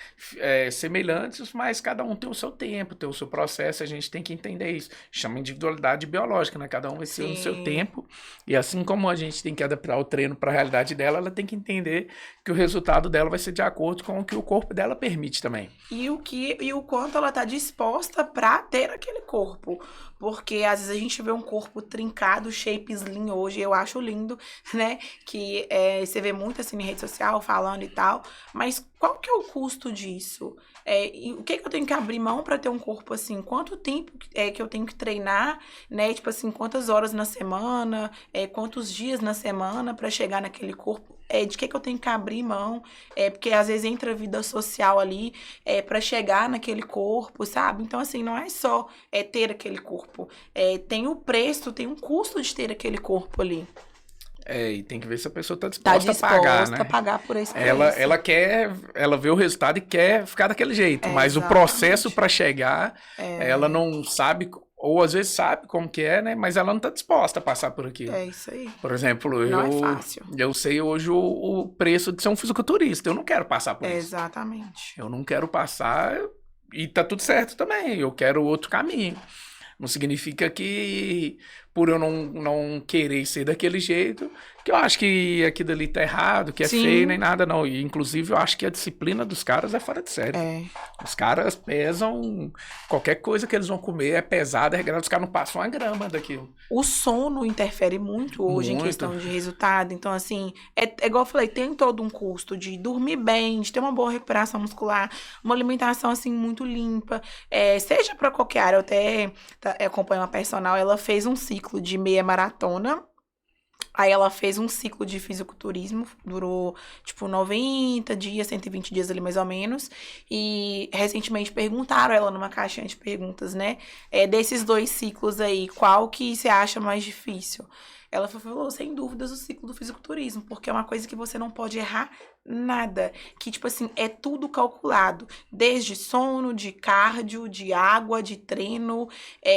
semelhantes, mas cada um tem o seu tempo, tem o seu processo, a gente tem que entender isso. Chama individualidade biológica, né? Cada um vai ser no seu tempo, e assim como a gente tem que adaptar o treino para a realidade dela, ela tem que entender que o resultado dela vai ser de acordo com o que o corpo dela permite também. E o quanto ela tá disposta para ter aquele corpo. Porque às vezes a gente vê um corpo trincado, shape slim hoje, eu acho lindo, né? Que você vê muito assim em rede social falando e tal, mas qual que é o custo disso? E o que eu tenho que abrir mão para ter um corpo assim? Quanto tempo que eu tenho que treinar, né? Tipo assim, quantas horas na semana, quantos dias na semana para chegar naquele corpo? De que eu tenho que abrir mão, porque às vezes entra a vida social ali, para chegar naquele corpo, sabe? Então, assim, não é só ter aquele corpo, tem o preço, tem um custo de ter aquele corpo ali. E tem que ver se a pessoa tá disposta a pagar, né? A pagar por esse preço. Ela vê o resultado e quer ficar daquele jeito, mas exatamente. O processo para chegar, ela não sabe, ou às vezes sabe como que é, né? Mas ela não tá disposta a passar por aquilo. É isso aí. Por exemplo, não é fácil. Eu sei hoje o preço de ser um fisiculturista, eu não quero passar por isso. Exatamente. Eu não quero passar, e tá tudo certo também, eu quero outro caminho. Não significa que, por eu não querer ser daquele jeito, Porque eu acho que aquilo ali tá errado, que é Sim. feio, nem nada, não. E, inclusive, eu acho que a disciplina dos caras é fora de série. Os caras pesam... Qualquer coisa que eles vão comer é pesada, é regrado. Os caras não passam uma grama daquilo. O sono interfere muito hoje em questão de resultado. Então, assim, é igual eu falei, tem todo um custo de dormir bem, de ter uma boa recuperação muscular, uma alimentação, assim, muito limpa. Seja para qualquer área, eu até acompanho uma personal, ela fez um ciclo de meia maratona. Aí ela fez um ciclo de fisiculturismo, durou, tipo, 90 dias, 120 dias ali, mais ou menos. E recentemente perguntaram ela numa caixinha de perguntas, né? Desses 2 ciclos aí, qual que você acha mais difícil? Ela falou, sem dúvidas, o ciclo do fisiculturismo, porque é uma coisa que você não pode errar nada. Que, tipo assim, é tudo calculado. Desde sono, de cardio, de água, de treino.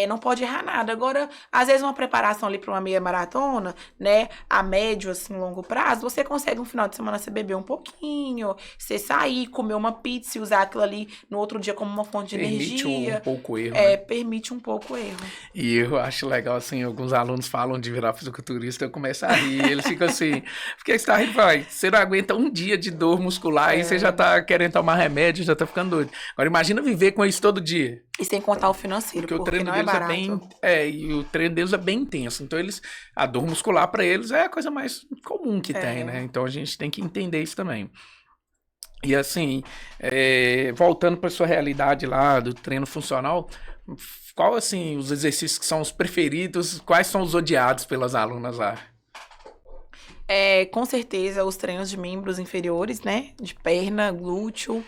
Não pode errar nada. Agora, às vezes, uma preparação ali para uma meia maratona, né? A médio, assim, longo prazo, você consegue um final de semana você beber um pouquinho, você sair, comer uma pizza e usar aquilo ali no outro dia como uma fonte de energia. Permite um pouco o erro, né? Permite um pouco o erro. E eu acho legal, assim, alguns alunos falam de virar fisiculturista, eu começo a rir, eles ficam assim, por que você tá rindo? Vai, você não aguenta um dia de dor muscular e você já tá querendo tomar remédio, já tá ficando doido. Agora imagina viver com isso todo dia. E sem contar o financeiro, porque o treino não deles é barato. E o treino deles é bem intenso. Então, a dor muscular para eles é a coisa mais comum que tem, né? Então, a gente tem que entender isso também. E assim, voltando para sua realidade lá do treino funcional, qual, assim, os exercícios que são os preferidos, quais são os odiados pelas alunas lá? Com certeza, os treinos de membros inferiores, né? De perna, glúteo.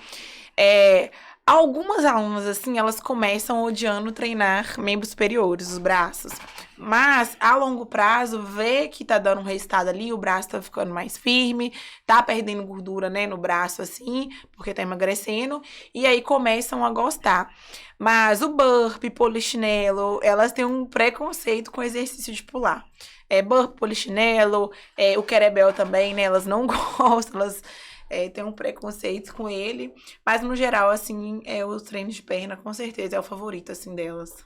Algumas alunas, assim, elas começam odiando treinar membros superiores, os braços. Mas, a longo prazo, vê que tá dando um resultado ali, o braço tá ficando mais firme, tá perdendo gordura, né, no braço, assim, porque tá emagrecendo. E aí, começam a gostar. Mas o burpee, polichinelo, elas têm um preconceito com o exercício de pular. Burpee, polichinelo, o kettlebell também, né, elas não gostam, elas... tem um preconceito com ele, mas no geral, assim, os treinos de perna, com certeza, é o favorito, assim, delas.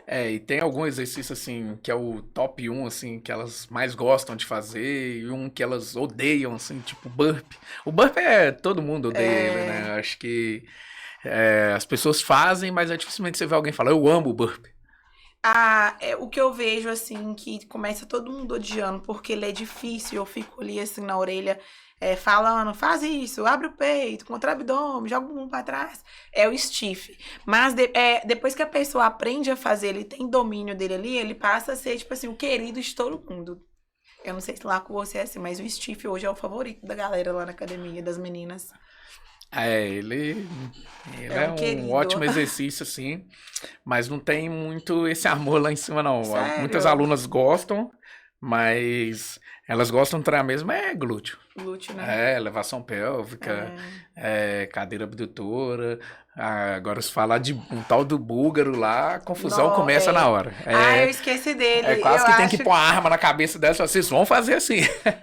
E tem algum exercício, assim, que é o top 1, assim, que elas mais gostam de fazer, e um que elas odeiam, assim, tipo burpee. O burpee todo mundo odeia ele, né? Acho que as pessoas fazem, mas dificilmente você vê alguém falar, eu amo o burpee. O que eu vejo, assim, que começa todo mundo odiando, porque ele é difícil, eu fico ali, assim, na orelha, falando, faz isso, abre o peito, contra o abdômen, joga o bumbum pra trás, é o stiff. Mas depois que a pessoa aprende a fazer, ele tem domínio dele ali, ele passa a ser, tipo assim, o querido de todo mundo. Eu não sei se lá com você é assim, mas o stiff hoje é o favorito da galera lá na academia, das meninas. Ele é um ótimo exercício, assim, mas não tem muito esse amor lá em cima, não. Sério? Muitas alunas gostam, mas elas gostam de treinar mesmo, glúteo. Glúteo, né? Elevação pélvica, cadeira abdutora. Agora, se falar de um tal do búlgaro lá, a confusão começa na hora. Eu esqueci dele. Quase que tem que pôr a arma na cabeça dela, vocês vão fazer assim.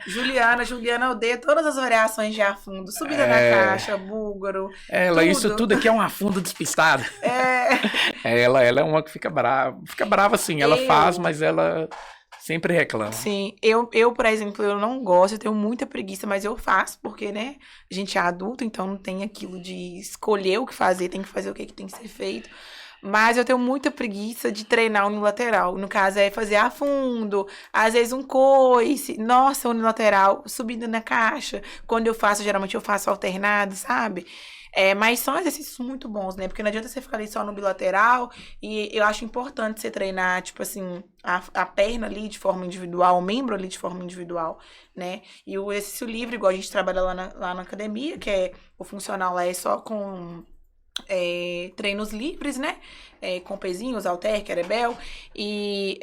Juliana odeia todas as variações de afundo. Subida na caixa, búlgaro. Isso tudo aqui é um afundo despistado. Ela é uma que fica brava. Fica brava assim, ela faz, mas ela... sempre reclama. Sim, eu, por exemplo, eu não gosto, eu tenho muita preguiça, mas eu faço, porque, né, a gente é adulto, então não tem aquilo de escolher o que fazer, tem que fazer o que tem que ser feito. Mas eu tenho muita preguiça de treinar unilateral. No caso, fazer a fundo, às vezes um coice. Nossa, unilateral, subindo na caixa. Quando eu faço, geralmente eu faço alternado, sabe? Mas são exercícios muito bons, né? Porque não adianta você ficar ali só no bilateral. E eu acho importante você treinar, tipo assim, a perna ali de forma individual, o membro ali de forma individual, né? E o exercício livre, igual a gente trabalha lá na academia, que o funcional lá é só com treinos livres, né? Com pezinhos, halter, kettlebell. E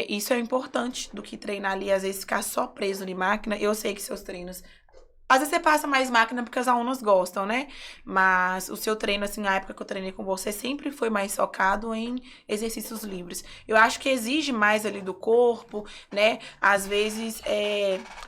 isso é importante do que treinar ali, às vezes ficar só preso de máquina. Eu sei que seus treinos... Às vezes você passa mais máquina porque os alunos gostam, né? Mas o seu treino, assim, na época que eu treinei com você, sempre foi mais focado em exercícios livres. Eu acho que exige mais ali do corpo, né? Às vezes,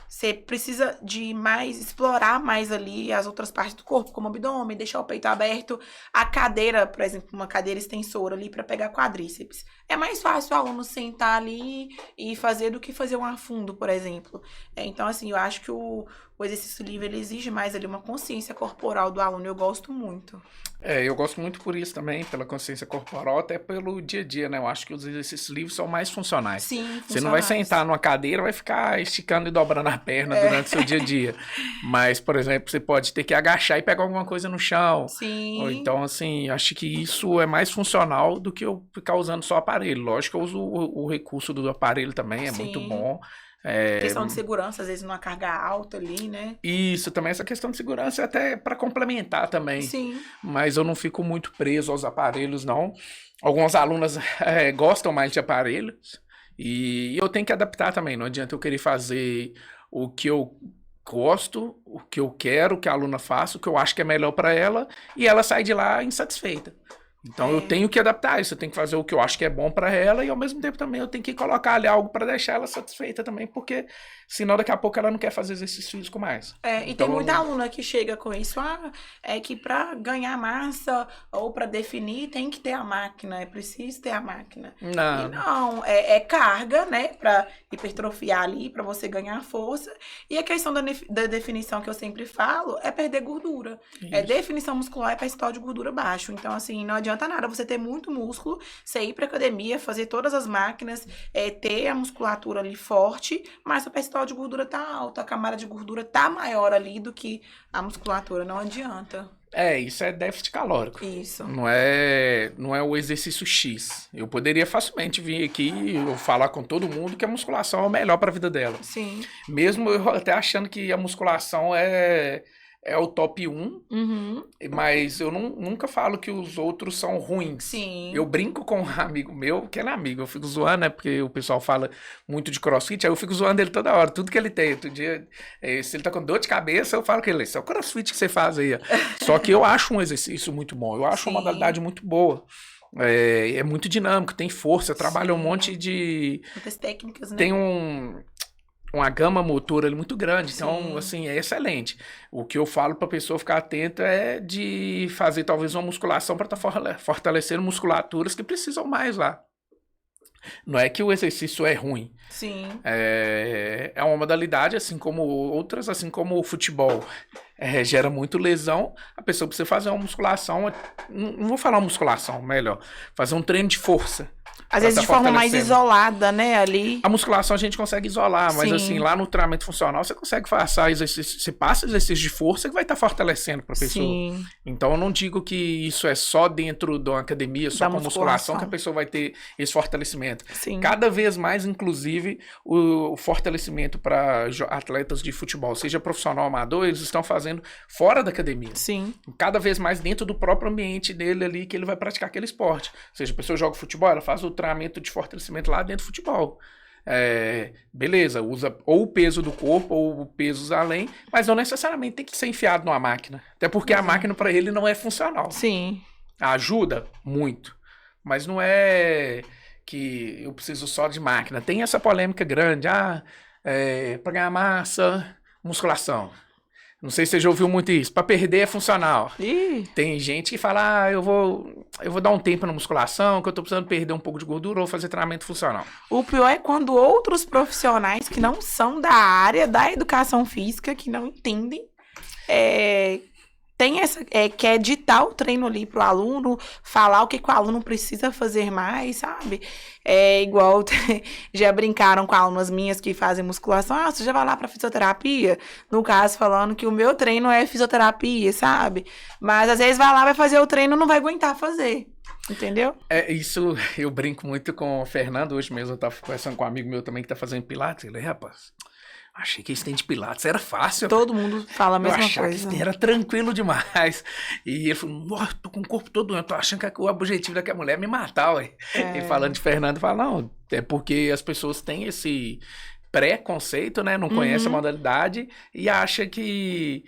você precisa de mais, explorar mais ali as outras partes do corpo, como o abdômen, deixar o peito aberto. A cadeira, por exemplo, uma cadeira extensora ali para pegar quadríceps. É mais fácil o aluno sentar ali e fazer do que fazer um afundo, por exemplo. Então, assim, eu acho que o exercício livre, ele exige mais ali uma consciência corporal do aluno. Eu gosto muito. Eu gosto muito por isso também, pela consciência corporal, até pelo dia a dia, né? Eu acho que os exercícios livres são mais funcionais. Sim, funcionais. Você não vai sentar numa cadeira, vai ficar esticando e dobrando a perna durante o seu dia a dia. Mas, por exemplo, você pode ter que agachar e pegar alguma coisa no chão. Sim. Ou então, assim, acho que isso é mais funcional do que eu ficar usando só o aparelho. Lógico que eu uso o recurso do aparelho também, é muito bom. Questão de segurança, às vezes numa carga alta ali, né? Isso, também essa questão de segurança é até para complementar também. Sim. Mas eu não fico muito preso aos aparelhos, não. Algumas alunas gostam mais de aparelhos e eu tenho que adaptar também. Não adianta eu querer fazer o que eu gosto, o que eu quero que a aluna faça, o que eu acho que é melhor para ela e ela sai de lá insatisfeita. Então eu tenho que adaptar isso, eu tenho que fazer o que eu acho que é bom para ela e ao mesmo tempo também eu tenho que colocar ali algo para deixar ela satisfeita também, porque senão daqui a pouco ela não quer fazer exercício físico mais. E então, tem muita aluna que chega com isso, é que para ganhar massa ou para definir tem que ter a máquina, é preciso ter a máquina. Não. E não, é carga, né, para hipertrofiar ali, para você ganhar força. E a questão da definição que eu sempre falo é perder gordura. Isso. Definição muscular é percentual de gordura baixo. Então, assim, não adianta nada você ter muito músculo, você ir pra academia, fazer todas as máquinas, ter a musculatura ali forte, mas o percentual de gordura tá alto, a camada de gordura tá maior ali do que a musculatura, não adianta. Isso é déficit calórico. Isso. Não é o exercício X. Eu poderia facilmente vir aqui e falar com todo mundo que a musculação é o melhor para a vida dela. Sim. Mesmo eu até achando que a musculação é o top 1, mas eu nunca falo que os outros são ruins. Sim. Eu brinco com um amigo meu, que ele é amigo, eu fico zoando, né, porque o pessoal fala muito de crossfit, aí eu fico zoando ele toda hora, tudo que ele tem. Outro dia, se ele tá com dor de cabeça, eu falo com ele, esse é o crossfit que você faz aí. Só que eu acho um exercício muito bom, eu acho uma modalidade muito boa. É muito dinâmico, tem força, trabalha um monte de... muitas técnicas, né? Tem uma gama motora ali muito grande, então, assim, é excelente. O que eu falo para a pessoa ficar atenta é de fazer talvez uma musculação para estar fortalecendo musculaturas que precisam mais lá. Não é que o exercício é ruim. Sim. É uma modalidade, assim como outras, assim como o futebol gera muito lesão, a pessoa precisa fazer uma musculação, não vou falar musculação, melhor, fazer um treino de força. Às vezes de forma mais isolada, né, ali. A musculação a gente consegue isolar, mas assim, lá no treinamento funcional você consegue passar exercício, você passa exercício de força que vai estar fortalecendo para a pessoa. Sim. Então eu não digo que isso é só dentro de uma academia, só com a musculação que a pessoa vai ter esse fortalecimento. Sim. Cada vez mais, inclusive, o fortalecimento para atletas de futebol, seja profissional ou amador, eles estão fazendo fora da academia. Sim. Cada vez mais dentro do próprio ambiente dele ali que ele vai praticar aquele esporte. Ou seja, a pessoa joga futebol, ela faz o treinamento de fortalecimento lá dentro do futebol. Beleza, usa ou o peso do corpo ou o peso além, mas não necessariamente tem que ser enfiado numa máquina. Até porque a máquina para ele não é funcional. Sim. Ajuda muito, mas não é que eu preciso só de máquina. Tem essa polêmica grande, para ganhar massa, musculação. Não sei se você já ouviu muito isso. Para perder é funcional. Tem gente que fala, eu vou dar um tempo na musculação, que eu tô precisando perder um pouco de gordura ou fazer treinamento funcional. O pior é quando outros profissionais que não são da área da educação física, que não entendem, tem quer ditar o treino ali pro aluno, falar o que o aluno precisa fazer mais, sabe? Igual, já brincaram com alunas minhas que fazem musculação, você já vai lá pra fisioterapia? No caso, falando que o meu treino é fisioterapia, sabe? Mas às vezes vai lá, vai fazer o treino, não vai aguentar fazer. Entendeu? Isso eu brinco muito com o Fernando. Hoje mesmo eu tava conversando com um amigo meu também que tá fazendo pilates. Ele, rapaz, achei que esse trem de pilates era fácil. Todo mundo fala a mesma coisa. Eu achava que esse trem era tranquilo demais. E ele falou, tô com o corpo todo doente, tô achando que o objetivo daquela mulher é me matar, ué. Ele falando de Fernando, fala, não, é porque as pessoas têm esse preconceito, né? Não conhece a modalidade e acha que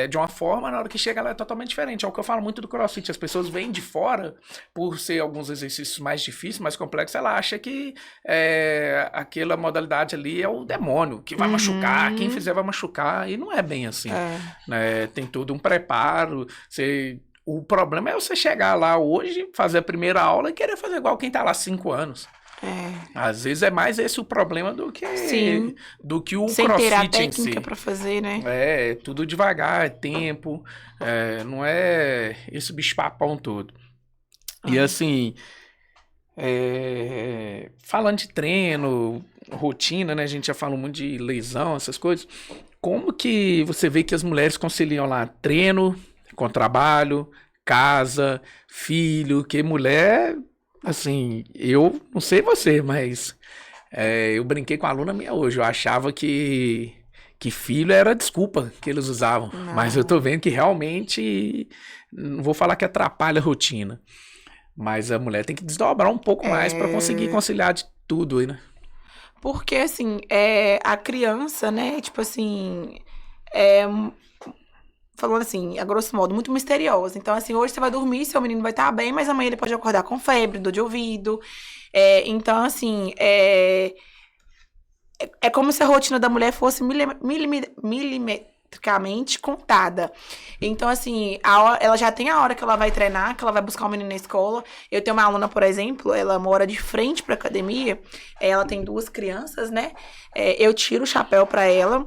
de uma forma, na hora que chega lá é totalmente diferente. É o que eu falo muito do CrossFit. As pessoas vêm de fora, por ser alguns exercícios mais difíceis, mais complexos, ela acha que aquela modalidade ali é o demônio, que vai machucar, quem fizer vai machucar, e não é bem assim. Né? Tem todo um preparo, o problema é você chegar lá hoje, fazer a primeira aula e querer fazer igual quem tá lá há 5 anos. Às vezes é mais esse o problema do que o sem CrossFit ter a em técnica si. Pra fazer, né? Tudo devagar, é tempo, não é esse bicho-papão todo. E assim, falando de treino, rotina, né? A gente já falou muito de lesão, essas coisas. Como que você vê que as mulheres conciliam lá treino com trabalho, casa, filho, que mulher... Assim, eu não sei você, mas eu brinquei com a aluna minha hoje. Eu achava que filho era desculpa que eles usavam. Não. Mas eu tô vendo que realmente, não vou falar que atrapalha a rotina, mas a mulher tem que desdobrar um pouco mais para conseguir conciliar de tudo aí, né? Porque, assim, a criança, né, tipo assim, falando assim, a grosso modo, muito misteriosa. Então, assim, hoje você vai dormir, seu menino vai estar bem, mas amanhã ele pode acordar com febre, dor de ouvido. Então, assim, é como se a rotina da mulher fosse milimetricamente contada. Então, assim, ela já tem a hora que ela vai treinar, que ela vai buscar o menino na escola. Eu tenho uma aluna, por exemplo, ela mora de frente pra academia, ela tem 2 crianças, né? Eu tiro o chapéu pra ela.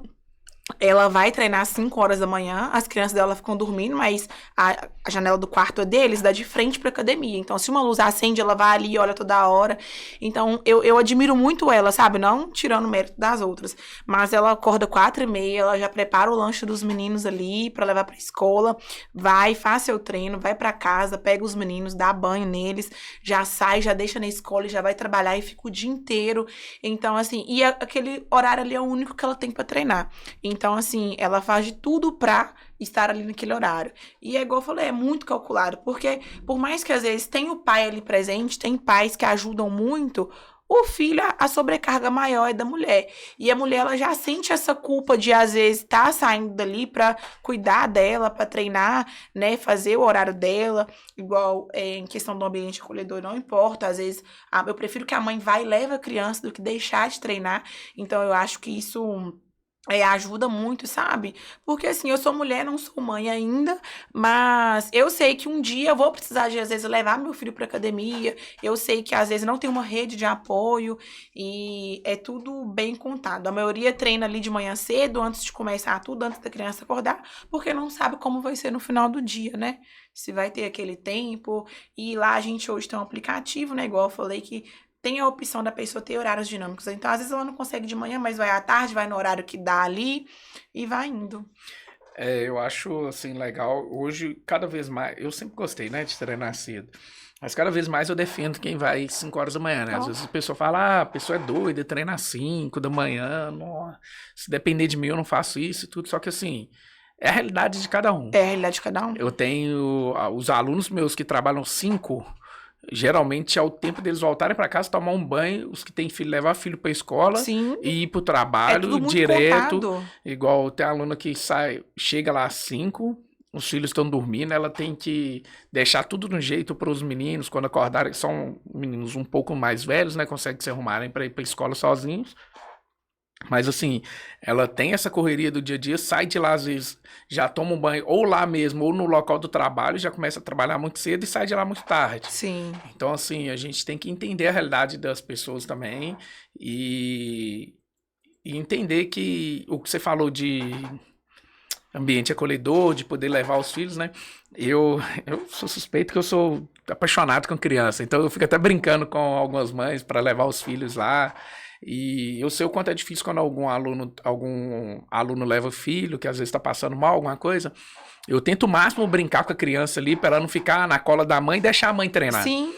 Ela vai treinar às 5 horas da manhã, as crianças dela ficam dormindo, mas a janela do quarto deles dá de frente pra academia. Então, se uma luz acende, ela vai ali, olha toda hora. Então, eu admiro muito ela, sabe? Não tirando o mérito das outras. Mas ela acorda 4h30, ela já prepara o lanche dos meninos ali pra levar pra escola. Vai, faz seu treino, vai pra casa, pega os meninos, dá banho neles, já sai, já deixa na escola e já vai trabalhar e fica o dia inteiro. Então, assim, e aquele horário ali é o único que ela tem pra treinar. Então, assim, ela faz de tudo pra estar ali naquele horário. E é igual eu falei, é muito calculado. Porque, por mais que às vezes tenha o pai ali presente, tem pais que ajudam muito, o filho, a sobrecarga maior é da mulher. E a mulher, ela já sente essa culpa de, às vezes, estar saindo dali pra cuidar dela, pra treinar, né? Fazer o horário dela. Igual em questão do ambiente acolhedor, não importa. Às vezes, eu prefiro que a mãe vá e leve a criança do que deixar de treinar. Então, eu acho que isso... ajuda muito, sabe? Porque, assim, eu sou mulher, não sou mãe ainda, mas eu sei que um dia eu vou precisar de, às vezes, levar meu filho pra academia, eu sei que, às vezes, não tem uma rede de apoio e é tudo bem contado. A maioria treina ali de manhã cedo, antes de começar tudo, antes da criança acordar, porque não sabe como vai ser no final do dia, né? Se vai ter aquele tempo, e lá a gente hoje tem um aplicativo, né? Igual eu falei que tem a opção da pessoa ter horários dinâmicos. Então, às vezes, ela não consegue de manhã, mas vai à tarde, vai no horário que dá ali e vai indo. Eu acho, assim, legal. Hoje, cada vez mais... Eu sempre gostei, né, de treinar cedo. Mas cada vez mais eu defendo quem vai 5 horas da manhã, né? Às vezes a pessoa fala, a pessoa é doida, treina às 5 da manhã. Nossa, se depender de mim, eu não faço isso e tudo. Só que, assim... é a realidade de cada um. É a realidade de cada um. Eu tenho os alunos meus que trabalham 5... geralmente é o tempo deles voltarem para casa, tomar um banho, os que têm filho, levar filho para escola. Sim. E ir pro trabalho tudo muito direto. contado. Igual tem aluna que chega lá às 5, os filhos estão dormindo, ela tem que deixar tudo no jeito para os meninos, quando acordarem, são meninos um pouco mais velhos, né, conseguem se arrumarem para ir para escola sozinhos. Mas assim, ela tem essa correria do dia a dia, sai de lá às vezes, já toma um banho ou lá mesmo, ou no local do trabalho, já começa a trabalhar muito cedo e sai de lá muito tarde. Sim. Então assim, a gente tem que entender a realidade das pessoas também e entender que o que você falou de ambiente acolhedor, de poder levar os filhos, né? Eu sou suspeito que eu sou apaixonado com criança, então eu fico até brincando com algumas mães para levar os filhos lá. E eu sei o quanto é difícil quando algum aluno leva filho, que às vezes está passando mal, alguma coisa. Eu tento o máximo brincar com a criança ali para ela não ficar na cola da mãe e deixar a mãe treinar. Sim.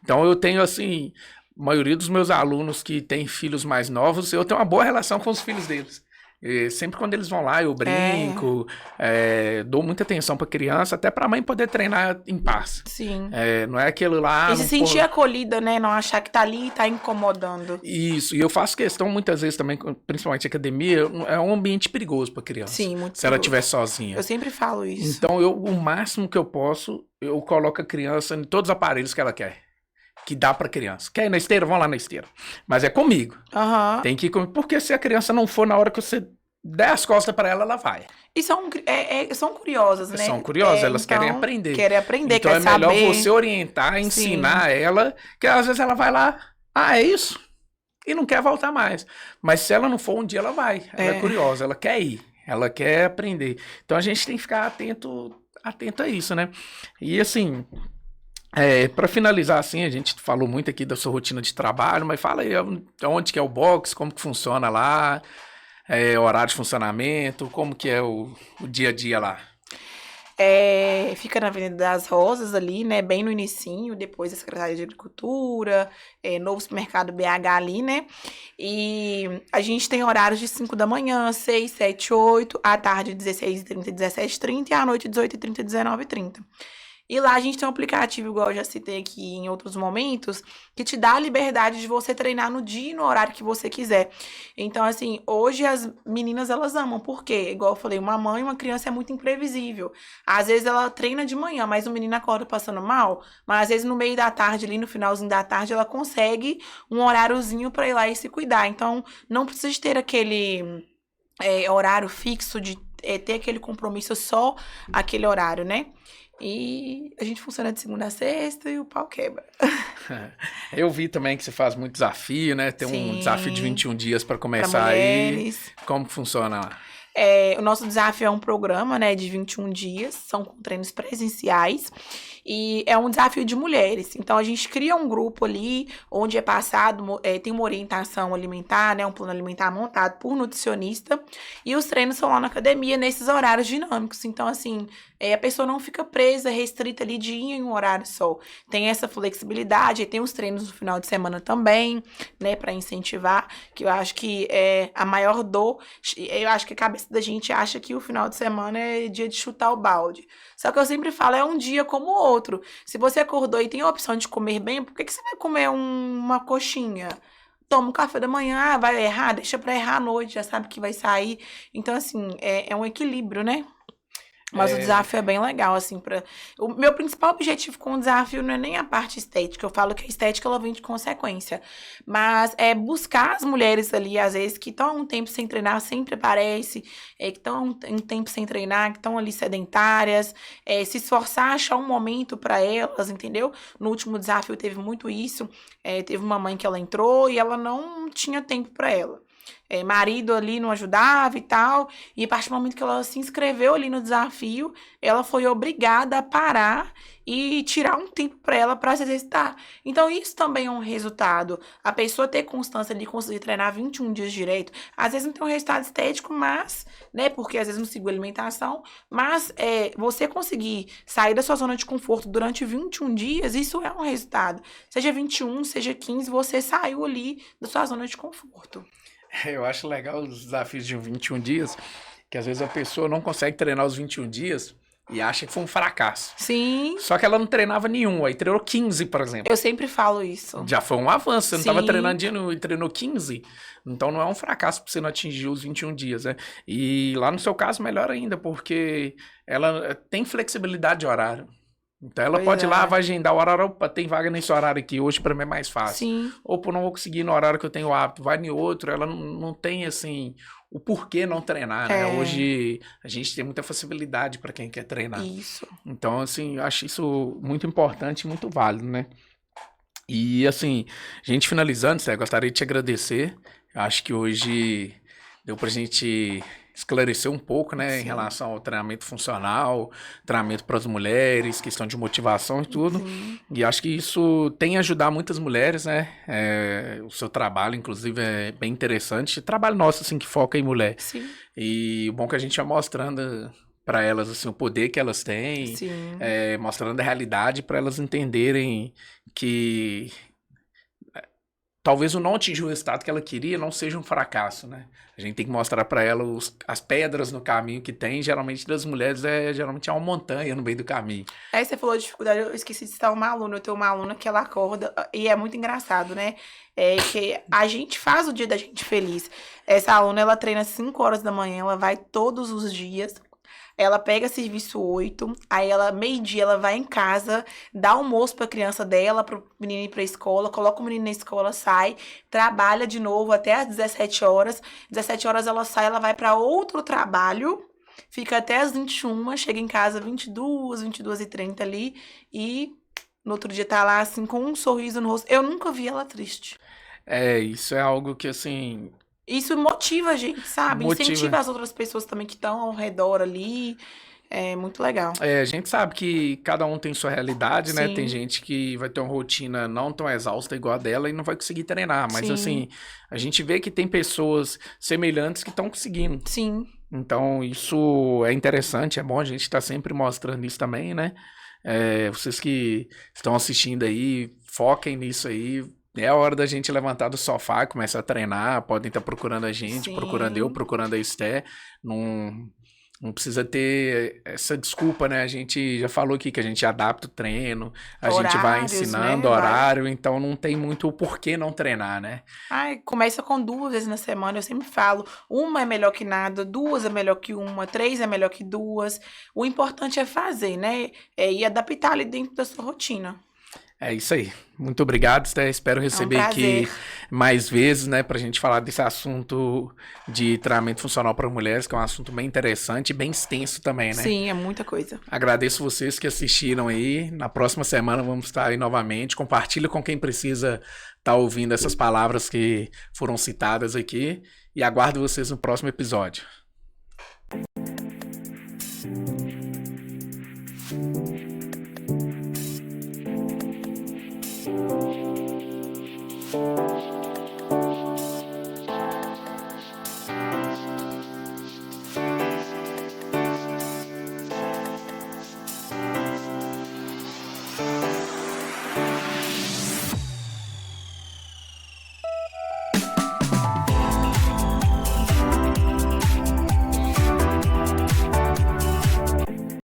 Então eu tenho, assim, a maioria dos meus alunos que têm filhos mais novos, eu tenho uma boa relação com os filhos deles. E sempre quando eles vão lá, eu brinco, dou muita atenção pra criança, até pra mãe poder treinar em paz. Sim. Não é aquilo lá... E se sentir acolhida, né? Não achar que tá ali e tá incomodando. Isso, e eu faço questão muitas vezes também, principalmente academia, é um ambiente perigoso pra criança. Sim, muito se ela estiver sozinha. Eu sempre falo isso. Então, o máximo que eu posso, eu coloco a criança em todos os aparelhos que ela quer. Que dá pra criança. Quer ir na esteira? Vão lá na esteira. Mas é comigo. Tem que ir comigo. Porque se a criança não for na hora que você der as costas pra ela, ela vai. E são curiosas, né? São curiosas, elas querem aprender. Querem aprender, então querem saber. Então é melhor você orientar, ensinar ela, que às vezes ela vai lá, é isso? E não quer voltar mais. Mas se ela não for, um dia ela vai. Ela é curiosa, ela quer ir. Ela quer aprender. Então a gente tem que ficar atento a isso, né? E assim... para finalizar assim, a gente falou muito aqui da sua rotina de trabalho, mas fala aí onde que é o box, como que funciona lá, horário de funcionamento, como que é o dia a dia lá. Fica na Avenida das Rosas ali, né, bem no inicinho, depois da Secretaria de Agricultura, novo supermercado BH ali, né, e a gente tem horários de 5 da manhã, 6, 7, 8, à tarde 16h30, 17h30 e à noite 18h30, 19h30. E lá a gente tem um aplicativo, igual eu já citei aqui em outros momentos, que te dá a liberdade de você treinar no dia e no horário que você quiser. Então, assim, hoje as meninas, elas amam. Por quê? Igual eu falei, uma mãe, uma criança é muito imprevisível. Às vezes ela treina de manhã, mas o menino acorda passando mal, mas às vezes no meio da tarde, ali no finalzinho da tarde, ela consegue um horáriozinho pra ir lá e se cuidar. Então, não precisa ter aquele horário fixo de ter aquele compromisso só aquele horário, né? E a gente funciona de segunda a sexta e o pau quebra. Eu vi também que você faz muito desafio, né? Tem um desafio de 21 dias para começar aí. Como que funciona lá? O nosso desafio é um programa, né, de 21 dias, são com treinos presenciais, e é um desafio de mulheres. Então, a gente cria um grupo ali, onde é passado, tem uma orientação alimentar, né, um plano alimentar montado por nutricionista, e os treinos são lá na academia, nesses horários dinâmicos. Então, assim, a pessoa não fica presa, restrita ali de ir em um horário só. Tem essa flexibilidade, tem os treinos no final de semana também, né, para incentivar, que eu acho que é a maior dor. Eu acho que a cabeça da gente acha que o final de semana é dia de chutar o balde. Só que eu sempre falo, é um dia como o outro. Se você acordou e tem a opção de comer bem, por que você vai comer uma coxinha? Toma um café da manhã, vai errar, deixa pra errar à noite, já sabe que vai sair. Então, assim, é um equilíbrio, né? Mas o desafio é bem legal, assim, o meu principal objetivo com o desafio não é nem a parte estética, eu falo que a estética, ela vem de consequência, mas é buscar as mulheres ali, às vezes, que estão um tempo sem treinar, sempre aparece, que estão um tempo sem treinar, que estão ali sedentárias, se esforçar, achar um momento para elas, entendeu? No último desafio teve muito isso, teve uma mãe que ela entrou e ela não tinha tempo para ela. Marido ali não ajudava e tal, e a partir do momento que ela se inscreveu ali no desafio, ela foi obrigada a parar e tirar um tempo para ela para se exercitar. Então isso também é um resultado, a pessoa ter constância de conseguir treinar 21 dias direito, às vezes não tem um resultado estético, mas, né, porque às vezes não seguiu a alimentação, mas você conseguir sair da sua zona de conforto durante 21 dias, isso é um resultado, seja 21, seja 15, você saiu ali da sua zona de conforto. Eu acho legal os desafios de 21 dias, que às vezes a pessoa não consegue treinar os 21 dias e acha que foi um fracasso. Sim. Só que ela não treinava nenhum, aí treinou 15, por exemplo. Eu sempre falo isso. Já foi um avanço, você não estava treinando dia e treinou 15. Então não é um fracasso pra você não atingir os 21 dias, né? E lá no seu caso, melhor ainda, porque ela tem flexibilidade de horário. Então ela pode ir lá, vai agendar o horário, opa, tem vaga nesse horário aqui, hoje pra mim é mais fácil. Sim. Ou não vou conseguir no horário que eu tenho hábito, vai em outro, ela não tem assim, o porquê não treinar, né? Hoje a gente tem muita facilidade pra quem quer treinar. Isso. Então, assim, eu acho isso muito importante e muito válido, né? E assim, a gente finalizando, Sé, gostaria de te agradecer. Eu acho que hoje deu pra gente esclarecer um pouco, né, em relação ao treinamento funcional, treinamento para as mulheres, questão de motivação e tudo. E acho que isso tem ajudado muitas mulheres, né? O seu trabalho, inclusive, é bem interessante. Trabalho nosso, assim, que foca em mulher. Sim. E o bom que a gente vai mostrando para elas, assim, o poder que elas têm, mostrando a realidade para elas entenderem que talvez o não atingir o resultado que ela queria não seja um fracasso, né? A gente tem que mostrar para ela as pedras no caminho que tem, geralmente das mulheres, geralmente é uma montanha no meio do caminho. Aí você falou de dificuldade, eu esqueci de citar uma aluna. Eu tenho uma aluna que ela acorda, e é muito engraçado, né? Que a gente faz o dia da gente feliz. Essa aluna, ela treina 5 horas da manhã, ela vai todos os dias. Ela pega serviço 8, aí ela, meio-dia, ela vai em casa, dá almoço pra criança dela, pro menino ir pra escola, coloca o menino na escola, sai, trabalha de novo até às 17 horas. 17 horas ela sai, ela vai pra outro trabalho, fica até às 21, chega em casa 22h30 ali, e no outro dia tá lá, assim, com um sorriso no rosto. Eu nunca vi ela triste. Isso é algo que, assim... Isso motiva a gente, sabe? Motiva. Incentiva as outras pessoas também que estão ao redor ali. É muito legal. A gente sabe que cada um tem sua realidade, né? Sim. Tem gente que vai ter uma rotina não tão exausta igual a dela e não vai conseguir treinar. Mas, Sim. assim, a gente vê que tem pessoas semelhantes que estão conseguindo. Sim. Então, isso é interessante, é bom a gente estar sempre mostrando isso também, né? Vocês que estão assistindo aí, foquem nisso aí. É a hora da gente levantar do sofá, começar a treinar, podem estar procurando a gente, Sim. procurando eu, procurando a Esté. Não precisa ter essa desculpa, né? A gente já falou aqui que a gente adapta o treino, a gente vai ensinando, né? Horário, então não tem muito o porquê não treinar, né? Começa com 2 vezes na semana, eu sempre falo, 1 é melhor que nada, 2 é melhor que 1, 3 é melhor que 2. O importante é fazer, né? E adaptar ali dentro da sua rotina. É isso aí. Muito obrigado, Esté. Espero receber aqui mais vezes, né, pra gente falar desse assunto de treinamento funcional para mulheres, que é um assunto bem interessante e bem extenso também, né? Sim, é muita coisa. Agradeço vocês que assistiram aí. Na próxima semana vamos estar aí novamente. Compartilha com quem precisa estar ouvindo essas palavras que foram citadas aqui. E aguardo vocês no próximo episódio.